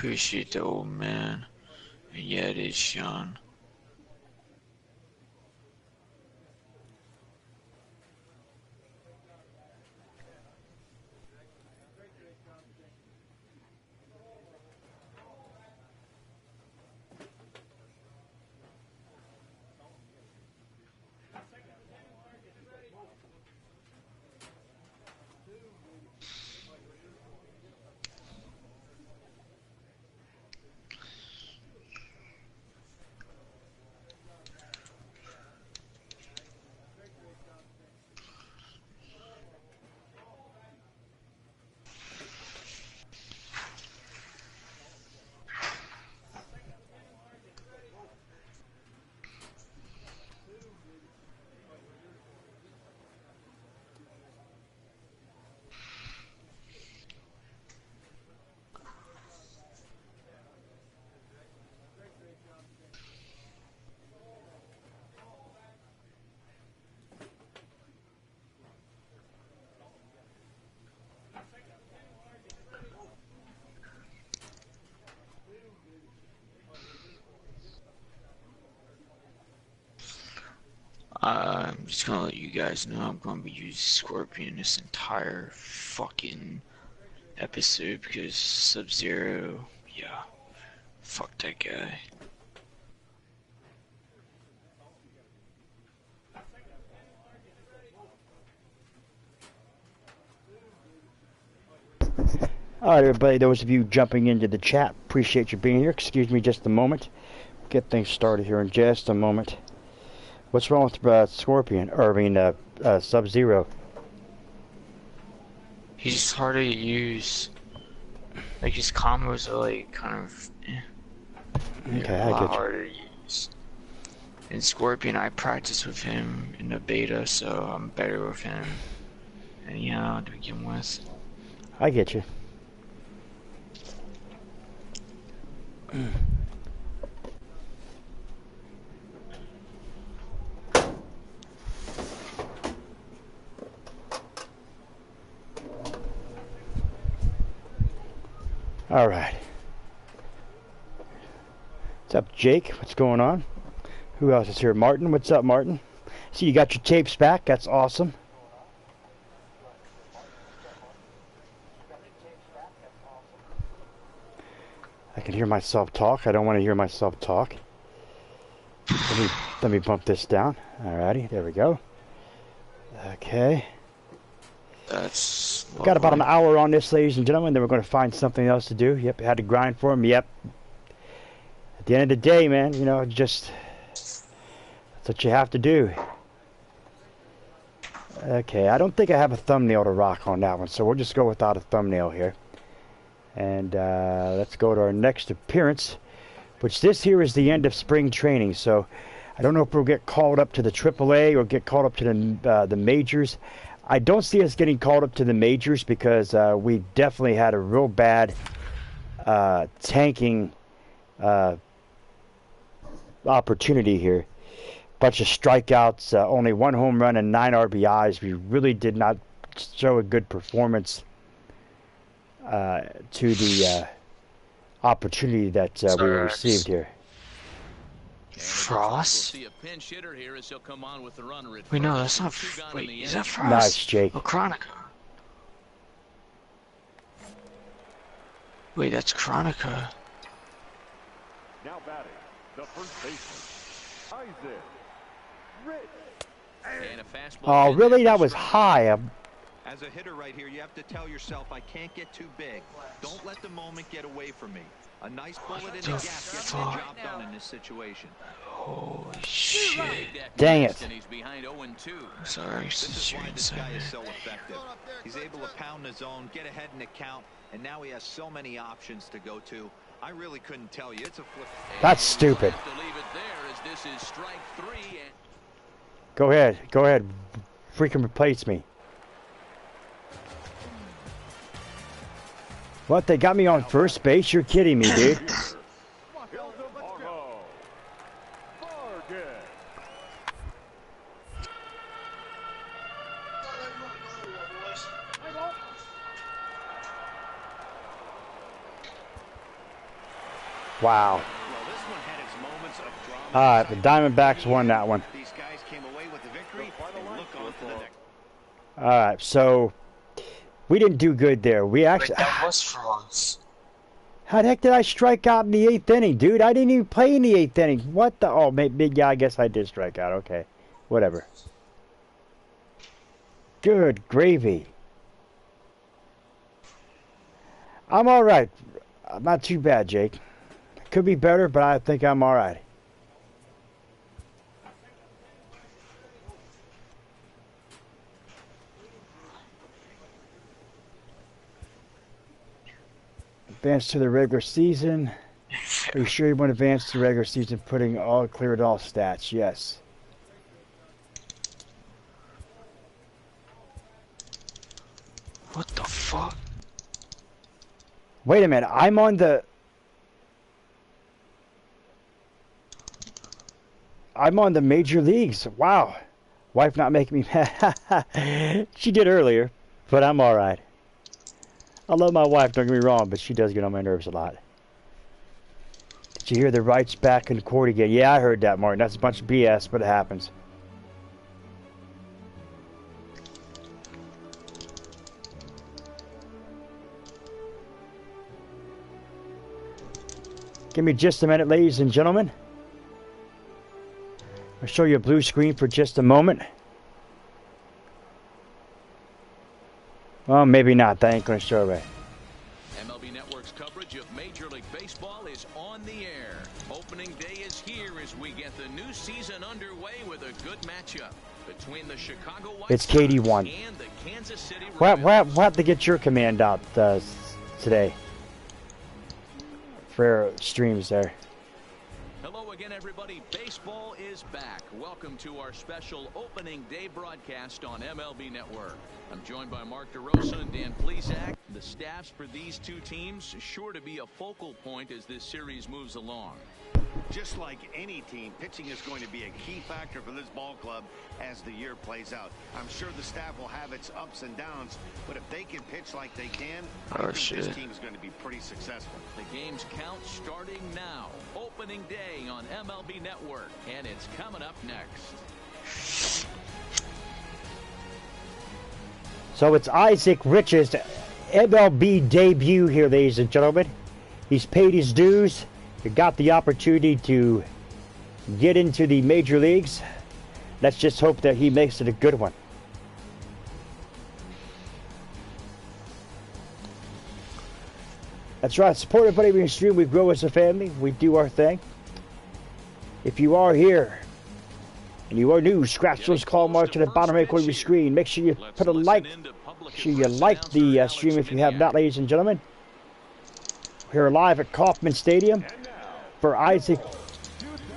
Appreciate the old man. And yeah, it is Sean. I'm just gonna let you guys know I'm gonna be using Scorpion this entire fucking episode because Sub-Zero, yeah, fuck that guy. Alright everybody, those of you jumping into the chat, appreciate you being here. Excuse me just a moment. Get things started here in just a moment. What's wrong with Scorpion? Or I mean, Sub-Zero? He's hard to use. Like his combos are like kind of Okay, a I lot get you. harder to use. And Scorpion, I practiced with him in the beta, so I'm better with him. Anyhow, to begin with. I get you. All right. What's up, Jake? What's going on? Who else is here? Martin. What's up, Martin? See, you got your tapes back. That's awesome. I can hear myself talk. I don't want to hear myself talk. Let me bump this down. Alrighty, there we go. Okay. That's lovely. Got about an hour on this, ladies and gentlemen. Then we're going to find something else to do. Yep, had to grind for him. Yep. At the end of the day, man, you know, just that's what you have to do. Okay, I don't think I have a thumbnail to rock on that one, so we'll just go without a thumbnail here. And let's go to our next appearance, which this here is the end of spring training. So I don't know if we'll get called up to the AAA or get called up to the majors. I don't see us getting called up to the majors because we definitely had a real bad tanking opportunity here. Bunch of strikeouts, only 1 home run and 9 RBIs. We really did not show a good performance to the opportunity that we received here. Frost? Wait, no, that's not. Wait, is that Frost? Nice, Jake. Oh, Chronica. Wait, that's Chronica. Now batting, the first baseman, Issac. Oh, really? That was high. As a hitter right here, you have to tell yourself, I can't get too big. Don't let the moment get away from me. A nice bullet in the gap gets the job done in this situation. Holy shit. Dang it. Sorry, since you're This guy inside is there. so effective. He's able to pound the zone, get ahead in the count, and now he has so many options to go to. I really couldn't tell you. It's a flip. That's stupid. Go ahead. Go ahead. Freaking replace me. What? They got me on first base? You're kidding me, dude. Wow. Well, this one had its moments of drama. All right, the Diamondbacks won that one. These guys came away with the victory. They look on to the next. All right, so we didn't do good there. We Wait, actually. that was frogs. How the heck did I strike out in the 8th inning, dude? I didn't even play in the 8th inning. What the? Oh, maybe, yeah, I guess I did strike out. Okay, whatever. Good gravy. I'm all right. I'm not too bad, Jake. Could be better, but I think I'm all right. Advance to the regular season. Are you sure you want to advance to the regular season, putting all cleared all stats? Yes. What the fuck? Wait a minute. I'm on the major leagues. Wow. Wife not making me mad. She did earlier, but I'm all right. I love my wife, don't get me wrong, but she does get on my nerves a lot. Did you hear the rights back in court again? Yeah, I heard that, Martin. That's a bunch of BS, but it happens. Give me just a minute, ladies and gentlemen. I'll show you a blue screen for just a moment. Well, maybe not. That ain't going to show right. MLB Network's coverage of Major League Baseball is on the air. Opening day is here as we get the new season underway with a good matchup between the Chicago White It's Sox KD1. and the Kansas City We'll Royals. have to get your command out today for streams there. Hello again, everybody. Baseball is back. Welcome to our special opening day broadcast on MLB Network. I'm joined by Mark DeRosa and Dan Issac. The staffs for these two teams sure to be a focal point as this series moves along. Just like any team, pitching is going to be a key factor for this ball club as the year plays out. I'm sure the staff will have its ups and downs, but if they can pitch like they can, I think this team is going to be pretty successful. The game's count starting now. Opening day on MLB Network, and it's coming up next. So it's Isaac Rich's MLB debut here, ladies and gentlemen. He's paid his dues. He got the opportunity to get into the major leagues. Let's just hope that he makes it a good one. That's right. Support everybody we stream. We grow as a family. We do our thing. If you are here and you are new, scratch those call marks at the bottom right corner of your screen. Make sure you put a like. Make sure you like the stream if you have not, ladies and gentlemen. We're live at Kauffman Stadium for Isaac.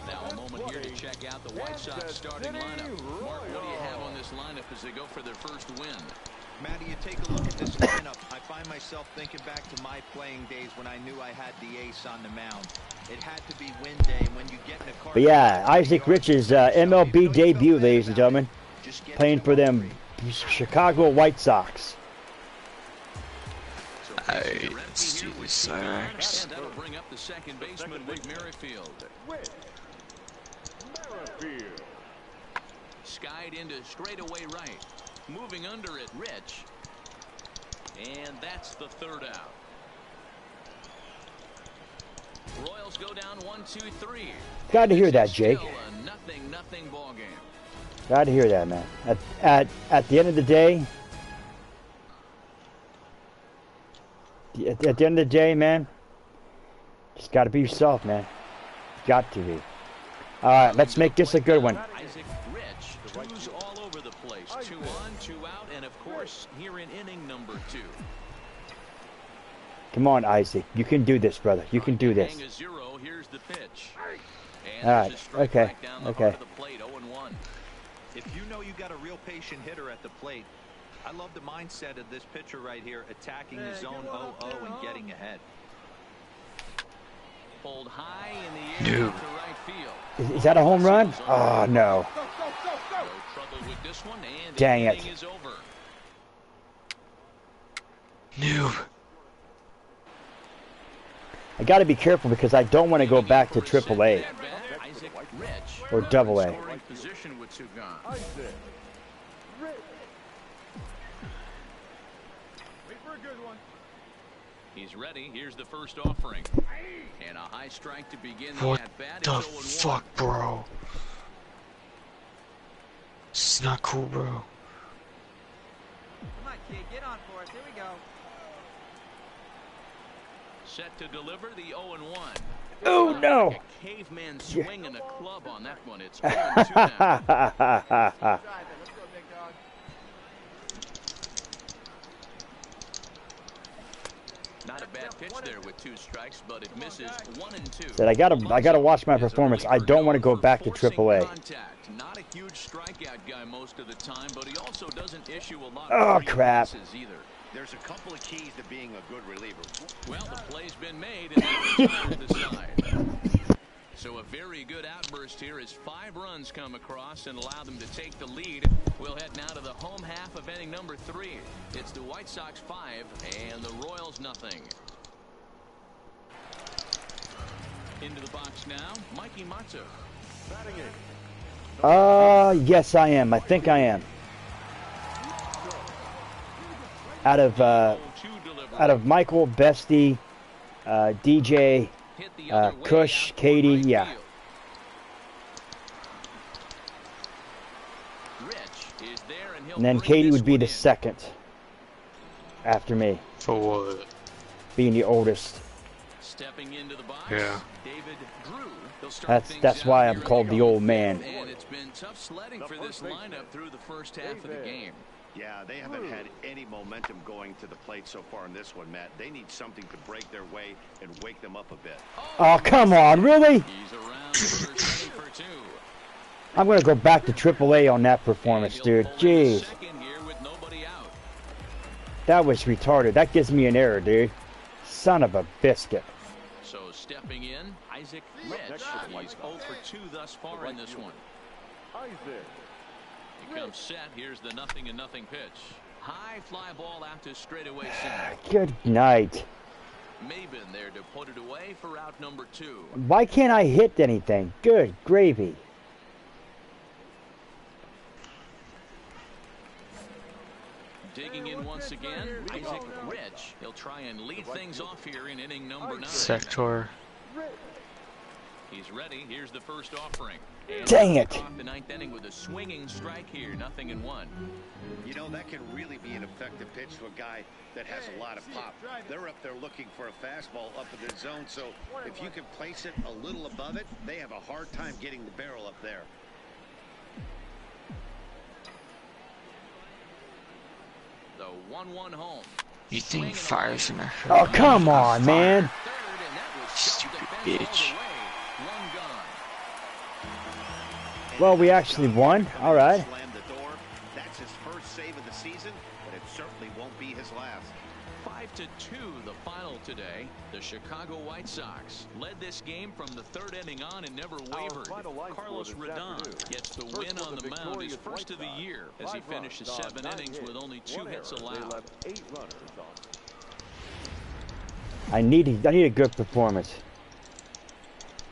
Now a moment here to check out the White Sox starting lineup. Mark, what do you have on this lineup as they go for their first win? Matty, you take a look at this lineup. I find myself thinking back to my playing days when I knew I had the ace on the mound. It had to be win day, and when you get in a car. But yeah, Isaac Rich's MLB debut, ladies and gentlemen, playing for them Chicago White Sox. Alright, let's do this Sox. And that'll bring up the second baseman, Whit Merrifield. Skied into straightaway right. Moving under it, Rich. And that's the third out. Royals go down 1-2-3. Glad to hear that, Jake. Still a 0-0 ball game. Glad to hear that, man. At the end of the day, at the end of the day, man, just got to be yourself, man. Got to be. All right, let's make this a good one. Isaac Rich, twos all over the place. 2 on, 2 out, and of course, here in inning number 2. Come on, Isaac. You can do this, brother. You can do this. Hang a 0, here's the pitch. All right. Okay. Okay. If you know you got a real patient hitter at the plate, I love the mindset of this pitcher right here, attacking the zone 0-0 and getting ahead. Pulled high in the air to right field. Is that a home run? Oh, no. No trouble with this one, and Dang the it. inning is over. Noob. I got to be careful because I don't want to go back to AAA or AA. He's ready. Here's the first offering. And a high strike to begin the What at-bat. the fuck, bro? This is not cool, bro. Come on, kid, get on for it. Here we go. Set to deliver the 0-1. Oh no! Like a caveman swinging a club on that one. It's 0-2 now. Not a bad pitch there with 2 strikes, but it misses 1 and 2. Said I gotta watch my performance. I don't want to go back to AAA. Not a huge strikeout guy most of the time, but he also doesn't issue a lot Oh of crap! either. There's a couple of keys to being a good reliever. Well, the play's been made, and it's the side. So a very good outburst here as 5 runs come across and allow them to take the lead. We'll head now to the home half of inning number 3. It's the White Sox 5 and the Royals nothing. Into the box now, Mikey Matsu. Yes I am. I think I am. Out of Michael, Bestie, DJ, Kush, Katie, yeah. And then Katie would be the second after me. For what? Being the oldest. Stepping into the box. Yeah. David Drew. That's why I'm called the old man. And it's been tough sledding for this lineup through the first half of the game. Yeah, they haven't had any momentum going to the plate so far in this one, Matt. They need something to break their way and wake them up a bit. Oh, come on, really? He's around for 2. I'm going to go back to AAA on that performance, dude. Jeez. That was retarded. That gives me an error, dude. Son of a biscuit. So stepping in, Isaac Rich. He's 0 for 2 thus far in this one. He comes set. Here's the 0-0 pitch. High fly ball out to straightaway center. Good night. Maben there to put it away for out number 2. Why can't I hit anything? Good gravy. Digging in once again, Isaac Rich. He'll try and lead things off here in inning number 9. Sector. He's ready. Here's the first offering. And dang it! The 9th inning with a swinging strike here, 0-1. You know, that can really be an effective pitch to a guy that has a lot of pop. They're up there looking for a fastball up in the zone, so if you can place it a little above it, they have a hard time getting the barrel up there. The 1-1 home. You think fire's gonna hurt? Oh, come on, man. Stupid bitch. Well, we actually won. All right. That's his first save of the season, but it certainly won't be his last. 5-2 the final today. The Chicago White Sox led this game from the 3rd inning on and never wavered. Carlos Rodon gets the win on the mound. He's first of the year as he finishes 7 innings with only 2 hits allowed. I need a good performance.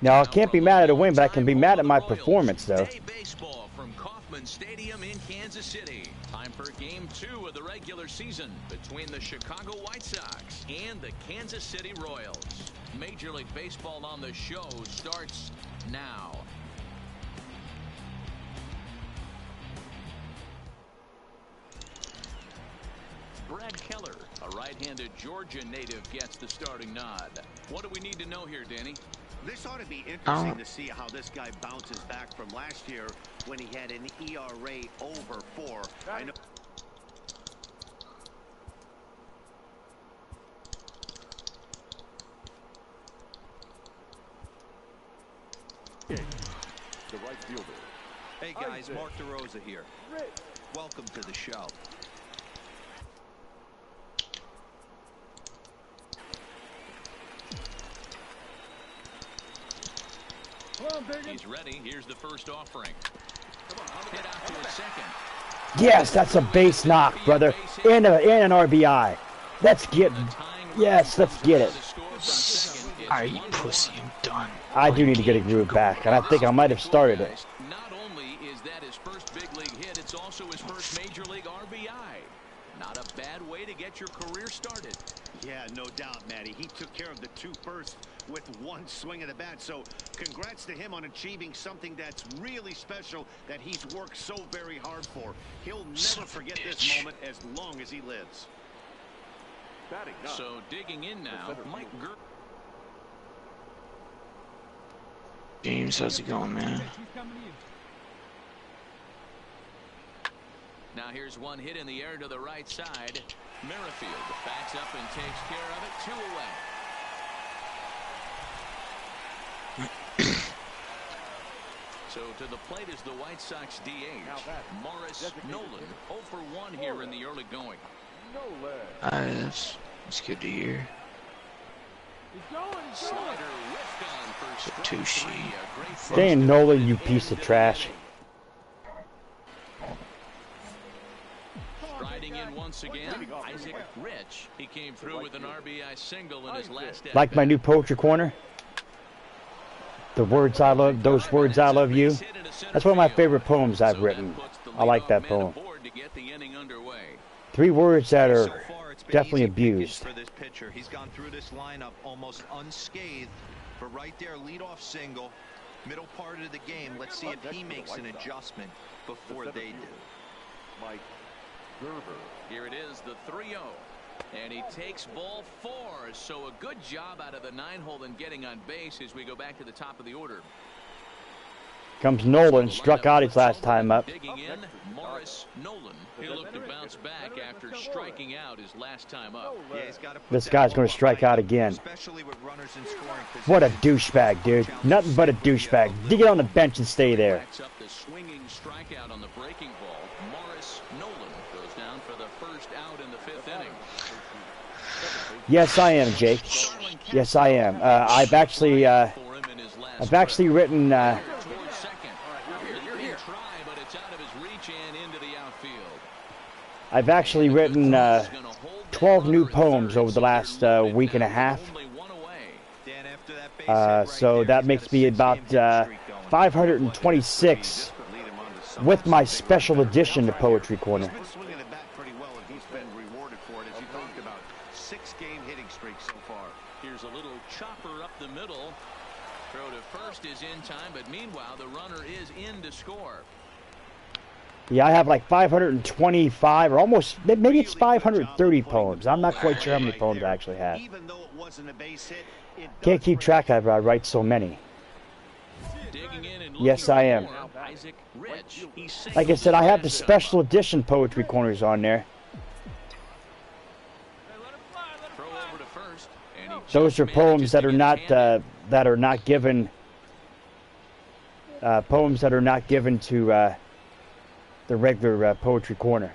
Now, I can't be mad at a win, but I can be mad at my performance, though. Baseball from Kauffman Stadium in Kansas City. Time for Game 2 of the regular season between the Chicago White Sox and the Kansas City Royals. Major League Baseball on the show starts now. Brad Keller, a right-handed Georgia native, gets the starting nod. What do we need to know here, Danny? This ought to be interesting to see how this guy bounces back from last year when he had an ERA over 4. I know. The right fielder. Hey guys, Mark DeRosa here. Welcome to the show. He's ready. Here's the first offering. Hit out to a second. Yes, that's a base knock, brother. And an RBI. Let's get. Yes, let's get it. Alright, you pussy, I'm done. I do need to get a groove back, and I think I might have started it. Not only is that his first big league hit, it's also his first major league RBI. Not a bad way to get your career started. Yeah, no doubt, Matty. He took care of the 2 first with 1 swing of the bat. So congrats to him on achieving something that's really special that he's worked so very hard for. He'll never forget this moment as long as he lives. So digging in now, Mike Gurr. James, how's it going, man? Now here's one hit in the air to the right side. Merrifield backs up and takes care of it. 2 away. So to the plate is the White Sox DH, Morris Nolan. 0 for 1 here in the early going. That's good to hear. Slider whiffed on for strike Tucci. 3. A great first Dang, Nolan, you inning piece of into the trash. inning. Striding in once again, Isaac Rich. He came through with an RBI single in his last at Like my new poetry corner? The words I love, those words I love you. That's one of my favorite poems I've written. I like that poem. 3 words that are definitely abused. For this pitcher, he's gone through this lineup almost unscathed. But right there, leadoff single, middle part of the game. Let's see if he makes an adjustment before they do. Mike Gerber. Here it is, the 3-0. And he takes ball 4. So a good job out of the 9-hole in getting on base as we go back to the top of the order. Comes Nolan, struck out his last time up. Digging in, Morris Nolan. He'll look to bounce back after striking out his last time up. Yeah, he's gotta put This that guy's ball going to strike behind out him, again. especially with runners in scoring What a position. douchebag, dude. Nothing but a douchebag. Dig it on the bench and stay there. Backs up the swinging strikeout on the breaking ball. Morris Nolan goes down for the first out in the 5th inning. Yes, I am, Jake. Yes, I am. I've actually written. Towards second. Here's a try, but it's out of his reach and into the outfield. I've actually written 12 new poems over the last week and a half. Only 1 away. Dan, after that base hit right So there, that he's makes got a me 6-game about hitting streak going. 526 with my special edition to Poetry Corner. He's been swinging the bat pretty well, and he's been rewarded for it, as you talked about. 6-game hitting streak so far. Here's a little chopper up the middle. Throw to first is in time, but meanwhile the runner is in to score. Yeah, I have like 525 or almost, maybe it's 530 poems. I'm not quite sure how many poems I actually have. Even though it wasn't a base hit, it Can't does keep bring track of it. I write so many. Digging in and Yes, looking I am. for Isaac Rich. He Like I said, I have the singles special edition Poetry Corners on there. throw over to first, and he Those just are poems manages that to are get not his hand given. Poems that are not given to the regular Poetry Corner.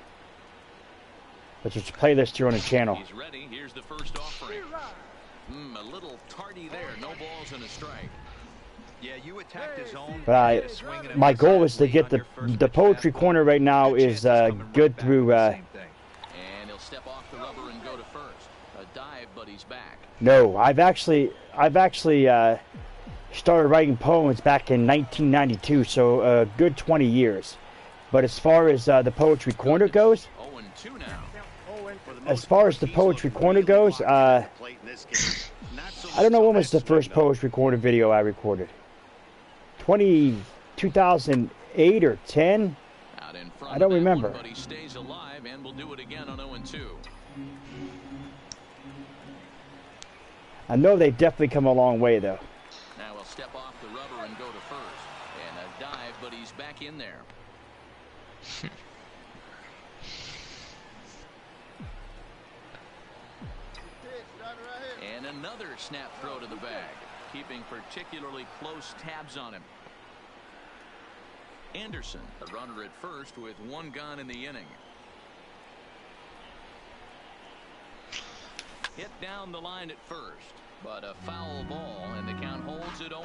But there's a playlist here on the channel. He's ready. Here's the first offering. A little tardy there. No balls and a strike. Yeah, you attacked his own. But my goal is to get the Poetry Corner right now is good through. And he'll step off the rubber and go to first. A dive, but he's back. No, I've actually started writing poems back in 1992, so a good 20 years. But as far as the Poetry Corner goes, 0-2 now. as far as the Poetry Corner goes, I don't know when was the first Poetry Corner video I recorded. 2008 or 10? Out in front I don't of that remember. one, but he stays alive and will do it again on 0-2. I know they definitely come a long way though. Now he'll step off the rubber and go to first. And a dive, but he's back in there. And another snap throw to the bag, keeping particularly close tabs on him. Anderson, the runner at first with 1 gone in the inning. Hit down the line at first, but a foul ball, and the count holds at 0-2.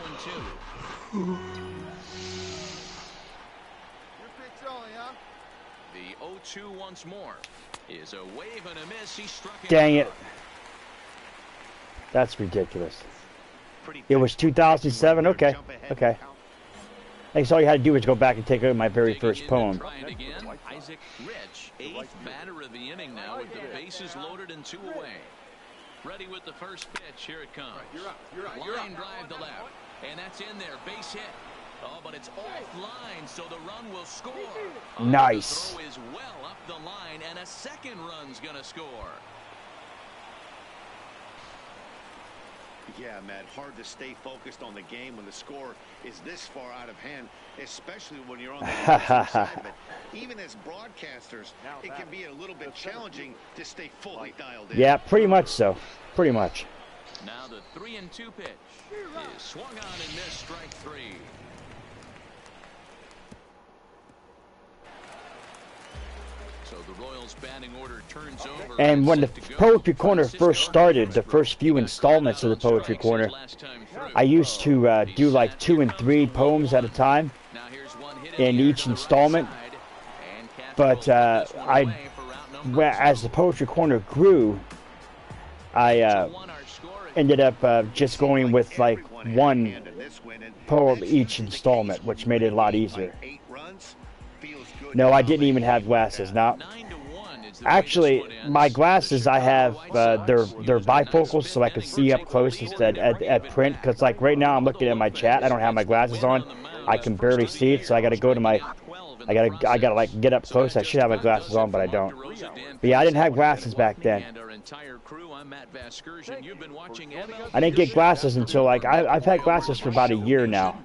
The 0-2 once more is a wave and a miss. He struck him Dang out. it. That's ridiculous. It was 2007. Okay, okay. I guess all you had to do was go back and take out my very first poem. Issac Rich, 8th batter of the inning now with the bases loaded and 2 away. Ready with the first pitch. Here it comes. Line drive to left. And that's in there. Base hit. Oh, but it's offline, so the run will score. Nice. The throw is well up the line, and a second run's going to score. Yeah, Matt, hard to stay focused on the game when the score is this far out of hand, especially when you're on the offensive side. But even as broadcasters, it can be a little bit challenging to stay fully dialed in. Yeah, pretty much so. Pretty much. Now the 3-2 pitch is swung on and missed, strike 3. So the Royals batting order turns over. And when the Poetry Corner first started, the first few installments of the Poetry Corner, I used to do like 2 and 3 poems at a time in each installment. But as the Poetry Corner grew, I ended up just going with like 1 poem each installment, which made it a lot easier. No, I didn't even have glasses. Now, actually, my glasses, I have, they're bifocals, so I can see up close instead at print. Because, like, right now I'm looking at my chat. I don't have my glasses on. I can barely see it, so I got to go to my, I gotta, like, get up close. I should have my glasses on, but I don't. But yeah, I didn't have glasses back then. I didn't get glasses until, like, I've had glasses for about a year now.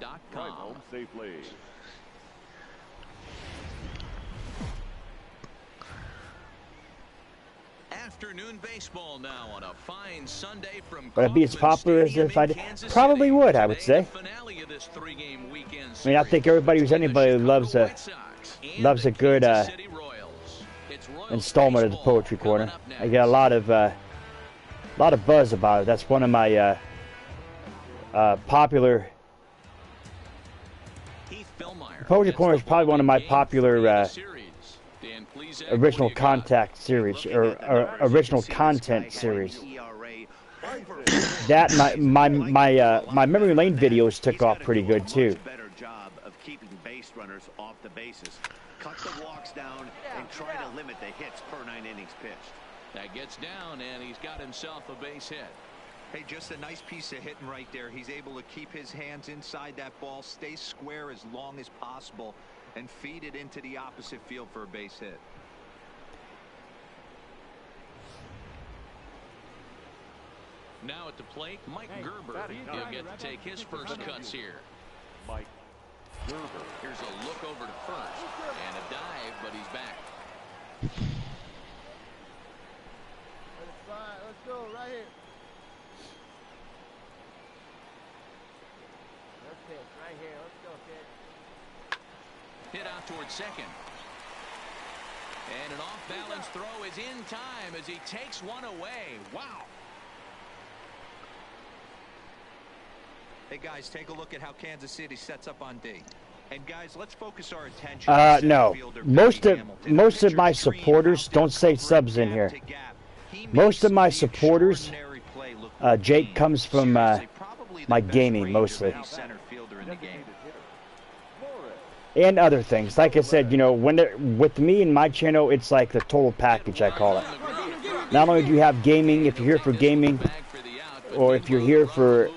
Afternoon baseball now on a fine Sunday from Would it be as popular as if I did? Probably would, I would say. I mean, I think everybody who's anybody loves a good installment of the Poetry Corner. I get a lot of buzz about it. That's one of my popular. Poetry Corner is probably one of my popular original content series. That my Memory Lane videos took off pretty good too. Better job of keeping base runners off the bases. Cut the walks down and try to limit the hits per 9 innings pitched. That gets down, and he's got himself a base hit. Hey, just a nice piece of hitting right there. He's able to keep his hands inside that ball, stay square as long as possible, and feed it into the opposite field for a base hit. Now at the plate, Mike Gerber. He'll get to take his first cuts here. Mike Gerber. Here's a look over to first and a dive, but he's back. Let's go right here. Let's pitch right here. Let's go, kid. Hit out towards second. And an off-balance throw is in time as he takes one away. Wow. Hey, guys, take a look at how Kansas City sets up on D. And, guys, let's focus our attention. No. Most of my supporters don't say subs in here. Most of my supporters, Jake, comes from my gaming mostly. And other things. Like I said, you know, with me and my channel, it's like the total package, I call it. Not only do you have gaming, if you're here for gaming, or if you're here for,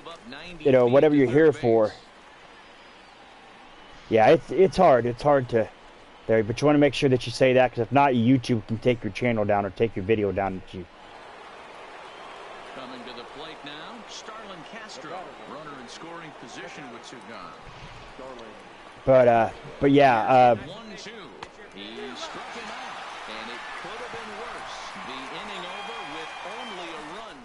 you know, whatever you're here for. Yeah, it's hard. It's hard to, there, but you want to make sure that you say that, because if not, YouTube can take your channel down or take your video down. Coming to the plate now, Starlin Castro, runner in scoring position with 2 gone. But yeah. 1-2. He struck him out, and it could have been worse. The inning over with only a run.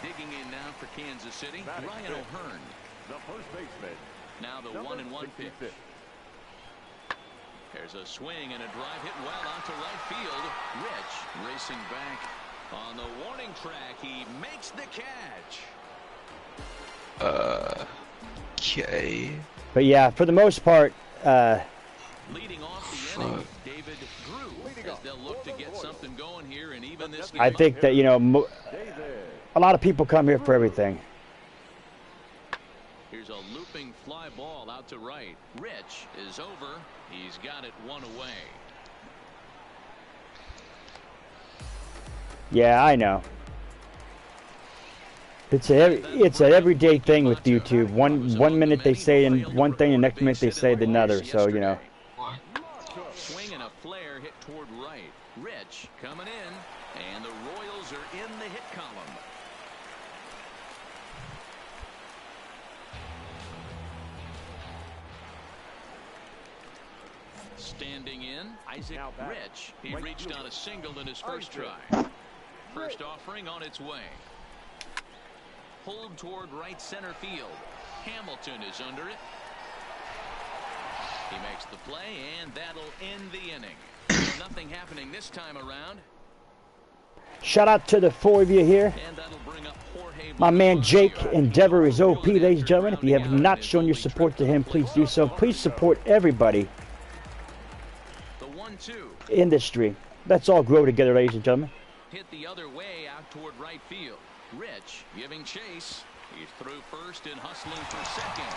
Digging in now for Kansas City, Ryan O'Hearn. The first baseman. Now the 1-1 pitch. There's a swing and a drive hit well onto right field. Rich racing back on the warning track. He makes the catch. Okay. But yeah, for the most part, Leading off the inning, David Drew, as they'll look to get something going here, and even this game. I think that, you know, A lot of people come here for everything. Here's a looping fly ball out to right. Rich is over. He's got it one away. Yeah, I know. It's an everyday thing with YouTube. One minute they say one thing, the next minute they say another. So you know. Swing and a flare hit toward right. Rich coming in, and the Royals are in the hit column. Standing in, Isaac Rich. He reached on a single in his first try. First offering on its way. Pulled toward right center field. Hamilton is under it. He makes the play, and that'll end the inning. So nothing happening this time around. Shout out to the 4 of you here. And that'll bring up Jorge. My man Jake Endeavor is OP, ladies and gentlemen. If you have not shown your support to him, please do so. Please support everybody The 1-2. industry. Let's all grow together, ladies and gentlemen. Hit the other way out toward right field. Rich giving chase. He's through first and hustling for second.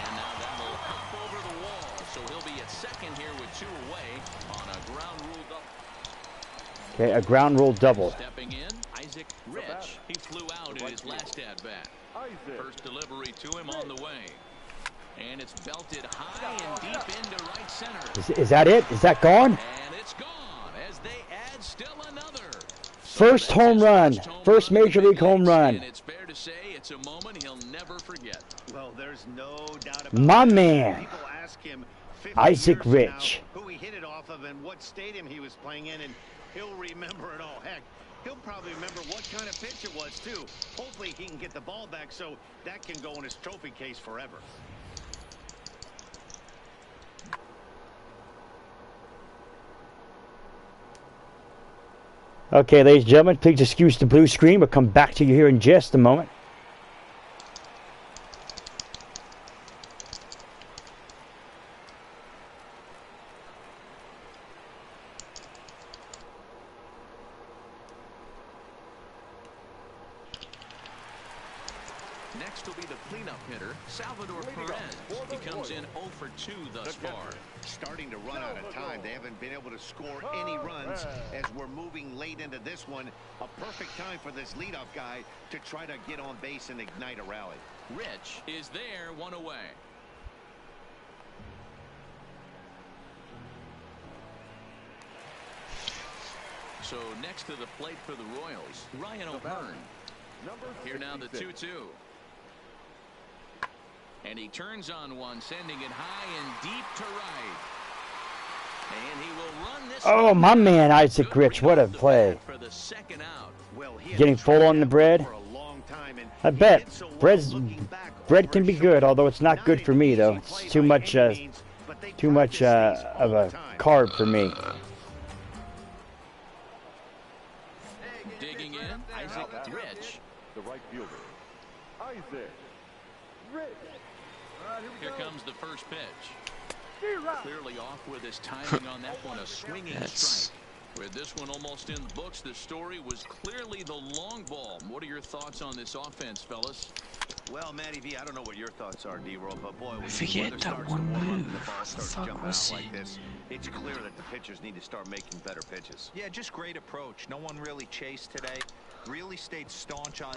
And now that'll hop over the wall. So he'll be at second here with 2 away on a ground rule double. Okay, a ground rule double. Stepping in, Isaac Rich. He flew out in his last at-bat. First delivery to him on the way. And it's belted high and deep into right center. Is that it? Is that gone? And it's gone as they add still another. First home run. First Major League home run. And it's fair to say it's a moment he'll never forget. Well, there's no doubt about My it. man, People ask him 50 Isaac years from Rich. now who he hit it off of and what stadium he was playing in, and he'll remember it all. Heck, he'll probably remember what kind of pitch it was, too. Hopefully he can get the ball back so that can go in his trophy case forever. Okay, ladies and gentlemen, please excuse the blue screen. We'll come back to you here in just a moment. Next will be the cleanup hitter, Salvador Perez. He comes in 0 for 2 thus far. Starting to run out of time. They haven't been able to score any runs as we're moving late into this one. A perfect time for this leadoff guy to try to get on base and ignite a rally. Rich is there, 1 away. So next to the plate for the Royals, Ryan O'Hearn. Here now the 2-2. And he turns on one, sending it high and deep to right. And he will run this. Oh, my man, Isaac Rich, what a play. For the second out. Well, Getting full on the bread. for a long time, and I bet bread can be good, although it's not good for me though. It's too much of a carb for me. Digging in, Isaac Rich. The right fielder, Isaac Rich. Here comes the first pitch. Clearly off with his timing on that one, a swinging strike. With this one almost in the books, the story was clearly the long ball. What are your thoughts on this offense, fellas? Well, Matty V, I don't know what your thoughts are, D-Roll, but boy, when Forget the weather that starts one to warm up move. and the ball What the starts to fuck jump was out he? like this, it's clear that the pitchers need to start making better pitches. Yeah, just great approach. No one really chased today. Really stayed staunch on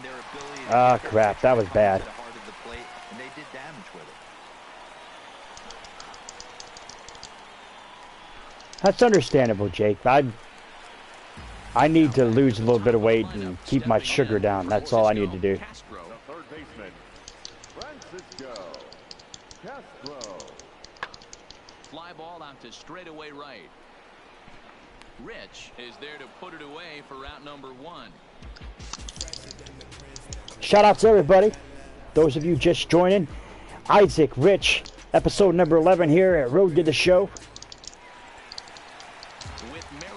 their ability to Ah, get crap, that was bad. to the heart of the plate, and they did damage with it. That's understandable, Jake. I need to lose a little bit of weight and keep my sugar down. That's all I need to do. The third baseman, Francisco Castro. Fly ball out to straightaway right. Rich is there to put it away for route number 1. Shout out to everybody. Those of you just joining. Isaac Rich, episode number 11 here at Road to the Show.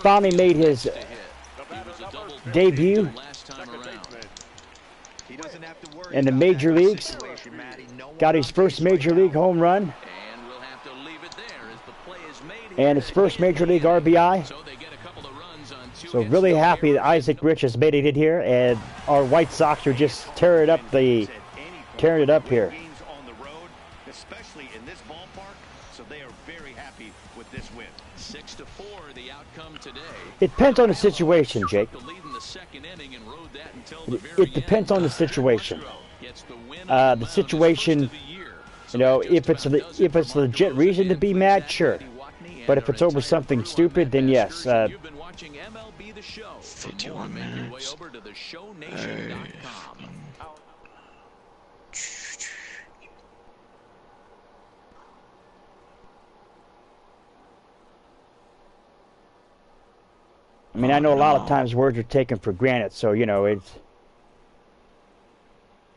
Finally made his debut in the major leagues. Got his first major league home run and his first major league RBI. So they get a couple of runs on So really happy that Isaac Rich has made it in here, and our White Sox are just tearing it up here. On the road, especially in this ballpark, so they are very happy with this win. 6-4, the outcome today. It depends on the situation, Jake. It depends on the situation. The situation, you know, if it's a legit reason to be mad, sure. But if it's over something stupid, then yes. 51 minutes. I mean, I know a lot of times words are taken for granted, so you know it's.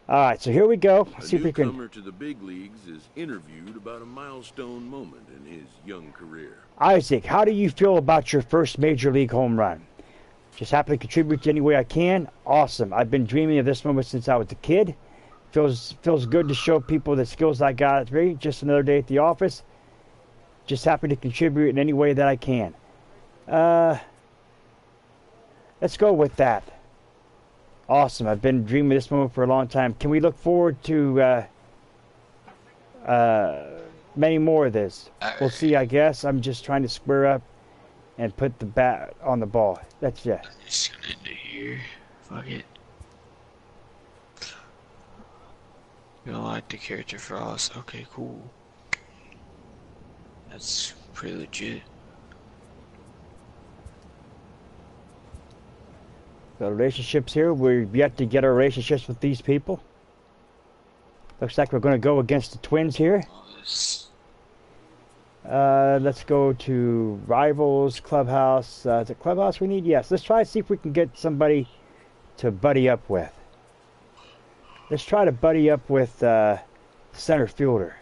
All right, so here we go. Let's see if we can. A newcomer to the big leagues is interviewed about a milestone moment in his young career. Isaac, how do you feel about your first major league home run? Just happy to contribute any way I can. Awesome. I've been dreaming of this moment since I was a kid. Feels good to show people the skills I got at 3. Just another day at the office. Just happy to contribute in any way that I can. Let's go with that. Awesome. I've been dreaming of this moment for a long time. Can we look forward to many more of this? We'll see, I guess. I'm just trying to square up and put the bat on the ball. That's it. I'm just gonna end it here. Fuck it. You don't like the character for us. Okay, cool. That's pretty legit. The relationships here, we've yet to get our relationships with these people. Looks like we're going to go against the Twins here. Let's go to Rivals, Clubhouse. Is it Clubhouse we need? Yes. Let's try to see if we can get somebody to buddy up with. Let's try to buddy up with center fielder.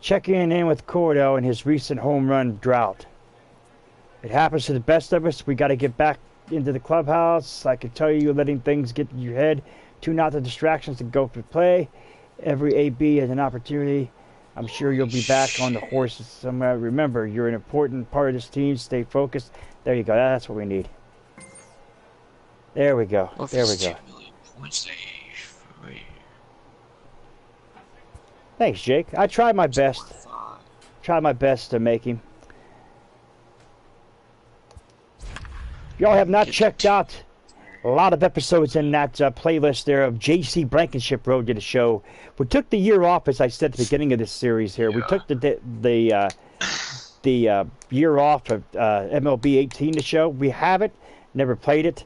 Checking in with Cordell in his recent home run drought. It happens to the best of us. We got to get back into the clubhouse. I can tell you, letting things get in your head. Tune out the distractions and go for play. Every AB has an opportunity. I'm sure you'll be back on the horses somewhere. Remember, you're an important part of this team. Stay focused. There you go. That's what we need. There we go. There we go. Thanks, Jake. I tried my best. Tried my best to make him. Y'all have not checked out a lot of episodes in that playlist there of J.C. Blankenship Road to the show. We took the year off, as I said at the beginning of this series here. Yeah. We took the year off of MLB 18 to show. We have it, never played it,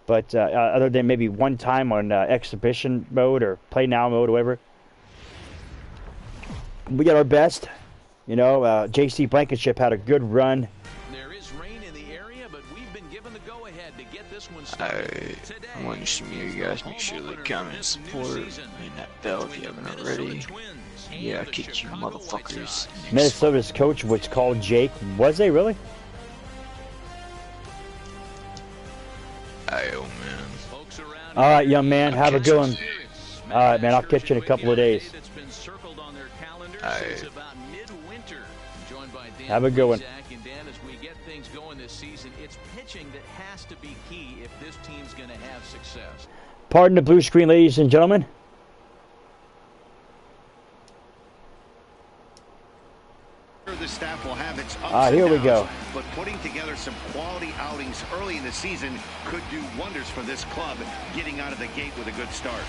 but other than maybe one time on exhibition mode or play now mode or whatever. We got our best. You know, J.C. Blankenship had a good run. I want to see you guys make sure to comment, support, ring that bell if you haven't already. Yeah, I kicked you motherfuckers. Minnesota's coach was called Jake. Was they really? Oh man. Alright, young man, have a good one. Alright, man, I'll catch you in a couple of days. Have a good one. Pardon the blue screen, ladies and gentlemen. The staff will have its ups here and we downs, go. But putting together some quality outings early in the season could do wonders for this club, getting out of the gate with a good start.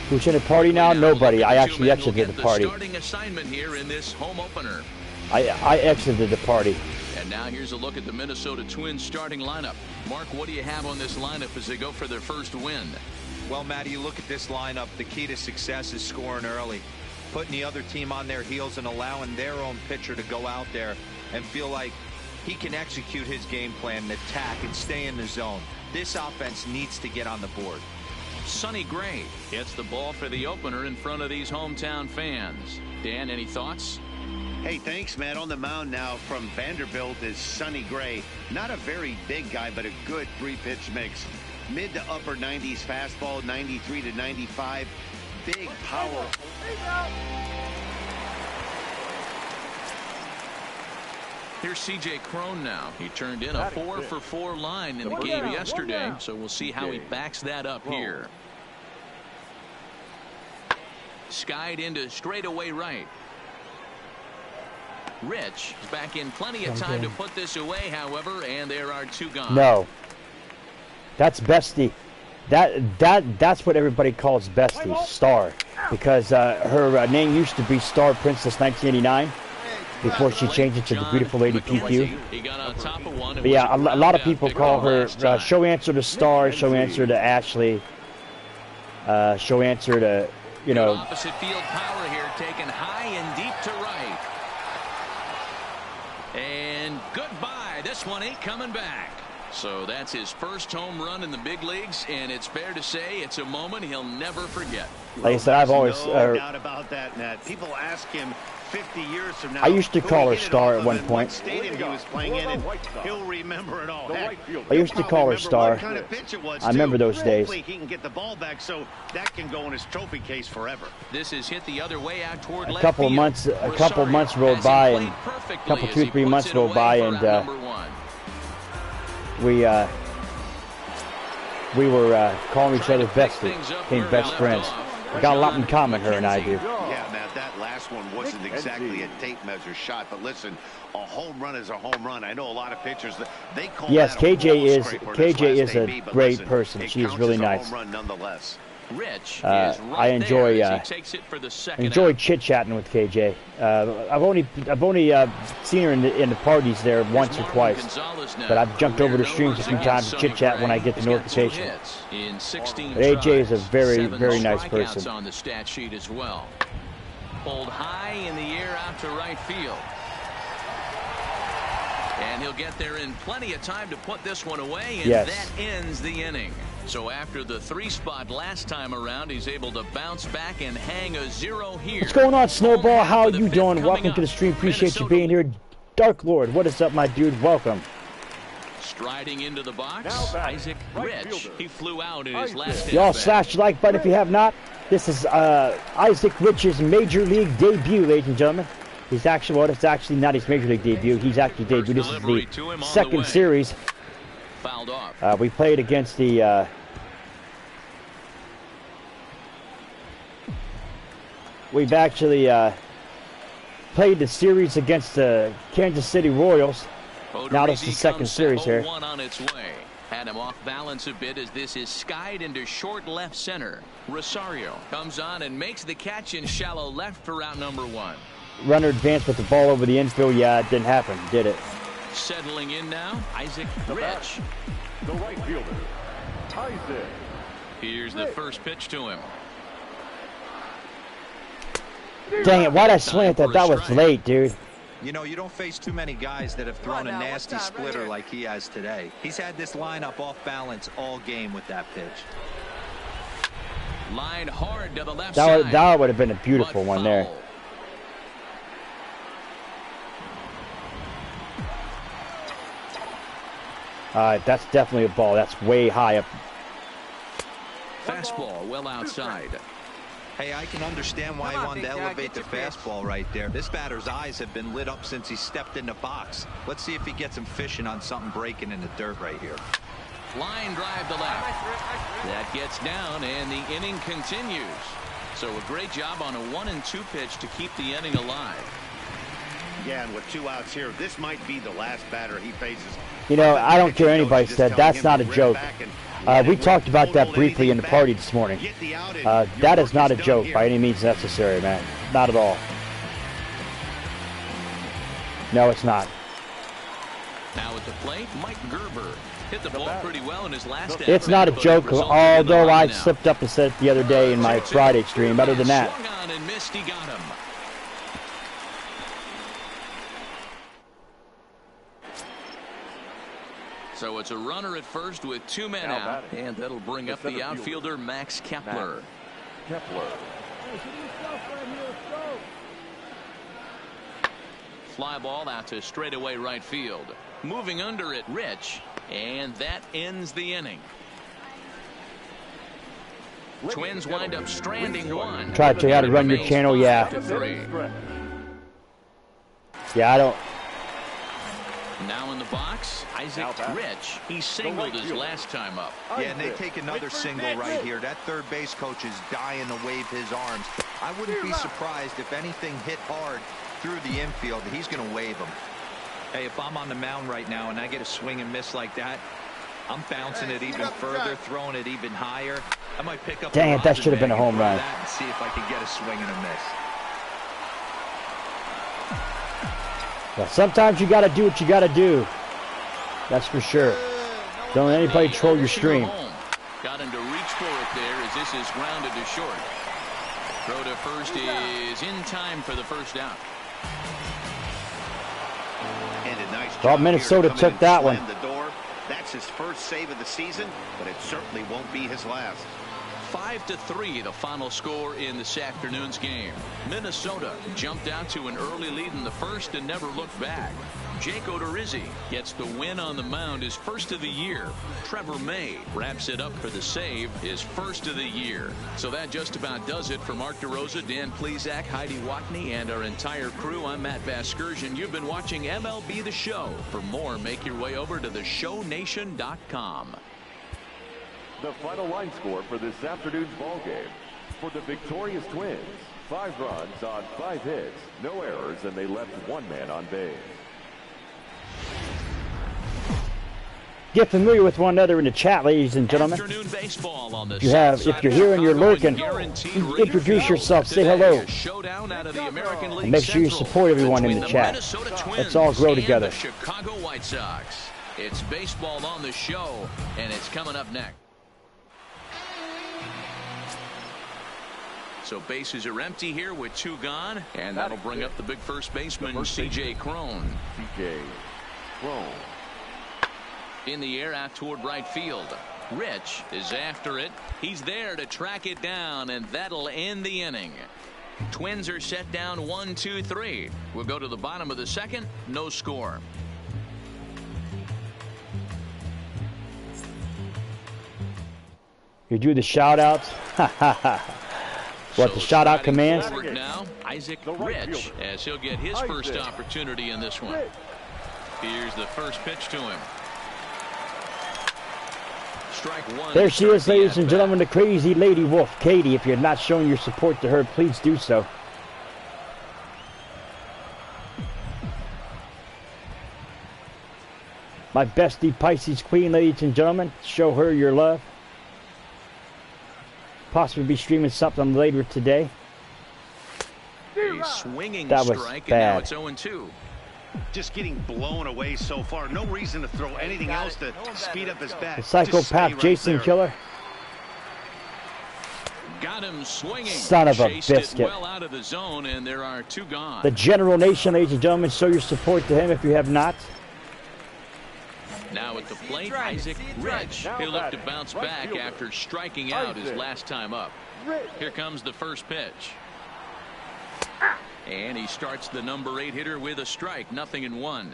Who's in the party now? Nobody. I actually exited the party. Starting assignment here in this home opener. I exited the party. And now here's a look at the Minnesota Twins starting lineup. Mark, what do you have on this lineup as they go for their first win? Well, Matty, you look at this lineup, the key to success is scoring early. Putting the other team on their heels and allowing their own pitcher to go out there and feel like he can execute his game plan and attack and stay in the zone. This offense needs to get on the board. Sonny Gray gets the ball for the opener in front of these hometown fans. Dan, any thoughts? Hey, thanks, Matt. On the mound now from Vanderbilt is Sonny Gray. Not a very big guy, but a good 3-pitch mix. Mid to upper 90s fastball, 93 to 95. Big power. Here's C.J. Cron now. He turned in a 4-for-4 line in the game yesterday, so we'll see how he backs that up here. Skied into straightaway right. Rich is back in plenty of time to put this away, however, and there are 2 gone. No. That's Bestie. That's what everybody calls Bestie, Star, because her name used to be Star Princess 1989 before she changed it to the Beautiful Lady PQ. But yeah, a lot of people call her show answer to Star, show answer to Ashley, show answer to, you know. Opposite field power here, taken high and deep to right. And goodbye. This one ain't coming back. So that's his first home run in the big leagues, and it's fair to say it's a moment he'll never forget. Like I said, I've always no doubt about that, Nat. People ask him 50 years from now. I used to call her Star at one point. Stadium he was playing in, and he'll remember it all. Heck, I used to call her Star. kind of pitch it was, I remember those days. He can get the ball back, so that can go in his trophy case forever. This is hit the other way out toward A left couple field. months rolled by, and couple 2-3 months rolled by, and we were calling each other bestie, became best friends. We got a lot in common, her and I do. Yeah, Matt, that last one wasn't exactly a tape measure shot, but listen, a home run is a home run. I know a lot of pitchers that they call yes, that a KJ is a great person. She is really nice. Rich I enjoy chit-chatting with KJ. I've only seen her in the parties there once or twice, but I've jumped over the streams a few times to chit-chat when I get the notification. But AJ is a very nice person. On the stat sheet as well. Pulled high in the air out to right field. And he'll get there in plenty of time to put this one away, and that ends the inning. So after the 3 spot last time around, he's able to bounce back and hang a 0 here. What's going on, Snowball? How you doing? Welcome to the stream. Appreciate you being here. Dark Lord, what is up, my dude? Welcome. Striding into the box, Isaac Rich. He flew out in his last Y'all slash the like button if you have not. This is Isaac Rich's Major League debut, ladies and gentlemen. He's actually, well, it's actually not his Major League debut. He's actually debuted. This is the second series. Fouled off. We played against the we've actually played the series against the Kansas City Royals. Now this is the second series here. On its way. Had him off balance a bit as this is skied into short left center. Rosario comes on and makes the catch in shallow left for route number 1. Runner advanced with the ball over the infield. Yeah, it didn't happen, did it? Settling in now, Isaac Rich. The right fielder, Isaac. Here's the first pitch to him. Dang it, why'd I slant that? That was late, dude. You know, you don't face too many guys that have thrown a nasty splitter like he has today. He's had this lineup off balance all game with that pitch. Line hard to the left side. That would have been a beautiful one there. That's definitely a ball. That's way high up. Fastball well outside. Hey, I can understand why he wanted to elevate the fastball right there. This batter's eyes have been lit up since he stepped in the box. Let's see if he gets him fishing on something breaking in the dirt right here. Line drive to left. That gets down, and the inning continues. So a great job on a 1-2 pitch to keep the inning alive. Yeah, and with 2 outs here, this might be the last batter he faces. You know, I don't care anybody said. That's not a joke. We talked about that briefly in the party this morning. That is not a joke by any means necessary, man. Not at all. No, it's not. Now at the plate, Mike Gerber hit the ball pretty well in his last. It's not a joke, although I slipped up and said it the other day in my Friday stream. Other than that. Swung on and missed, he got him. So it's a runner at first with 2 men out, and that'll bring up the outfielder Max Kepler. Fly ball out to straightaway right field. Moving under it, Rich, and that ends the inning. Twins wind up stranding 1. Try to how to run your channel, yeah. Yeah, I don't. Now in the box, Isaac Rich. He singled his last time up. Yeah, and they take another single right here. That third base coach is dying to wave his arms. I wouldn't be surprised if anything hit hard through the infield. He's going to wave them. Hey, if I'm on the mound right now and I get a swing and miss like that, I'm bouncing it even further, throwing it even higher. I might pick up. Dang it, that should have been a home run. And see if I can get a swing and a miss. Well, sometimes you got to do what you got to do. That's for sure. Don't let anybody troll your stream. Got him to reach for it there as this is grounded to short. Throw to first is in time for the first down. And a nice Well, job Minnesota here to took that one. the door. That's his first save of the season, but it certainly won't be his last. 5-3 the final score in this afternoon's game. Minnesota jumped out to an early lead in the first and never looked back. Jake Odorizzi gets the win on the mound, his first of the year. Trevor May wraps it up for the save, his first of the year. So that just about does it for Mark DeRosa, Dan Plesac, Heidi Watney, and our entire crew. I'm Matt Vasgersian. You've been watching MLB The Show. For more, make your way over to theshownation.com. The final line score for this afternoon's ball game. For the victorious Twins, 5 runs on 5 hits, no errors, and they left 1 man on base. Get familiar with one another in the chat, ladies and gentlemen. Afternoon baseball on the If you're here and you're lurking, introduce yourself, say hello, and make sure you support everyone in the chat. Let's all grow together. The Chicago White Sox. It's baseball on the show, and it's coming up next. So bases are empty here with 2 gone, and that'll bring up the big first baseman, C.J. Cron. C.J. Cron. In the air out toward right field. Rich is after it. He's there to track it down, and that'll end the inning. Twins are set down 1-2-3. We'll go to the bottom of the second. No score. You do the shout outs. Ha ha ha. What, the shout out commands? Now, Isaac Rich, as he'll get his first opportunity in this one. Here's the first pitch to him. Strike one. There she is, ladies and gentlemen, the crazy lady wolf, Katie. If you're not showing your support to her, please do so. My bestie Pisces queen, ladies and gentlemen. Show her your love. Possibly be streaming something later today. A swinging that was strike, bad. and now it's 0-2. Just getting blown away so far. No reason to throw anything else to speed up his bat. The psychopath Jason Killer. Got him swinging. Son of a Chased it biscuit. well out of the zone, and there are 2 gone. The General Nation, ladies and gentlemen, show your support to him if you have not. Now at the plate, Isaac Rich. He'll look to bounce back after striking out his last time up. Here comes the first pitch. And he starts the number 8 hitter with a strike. 0-1.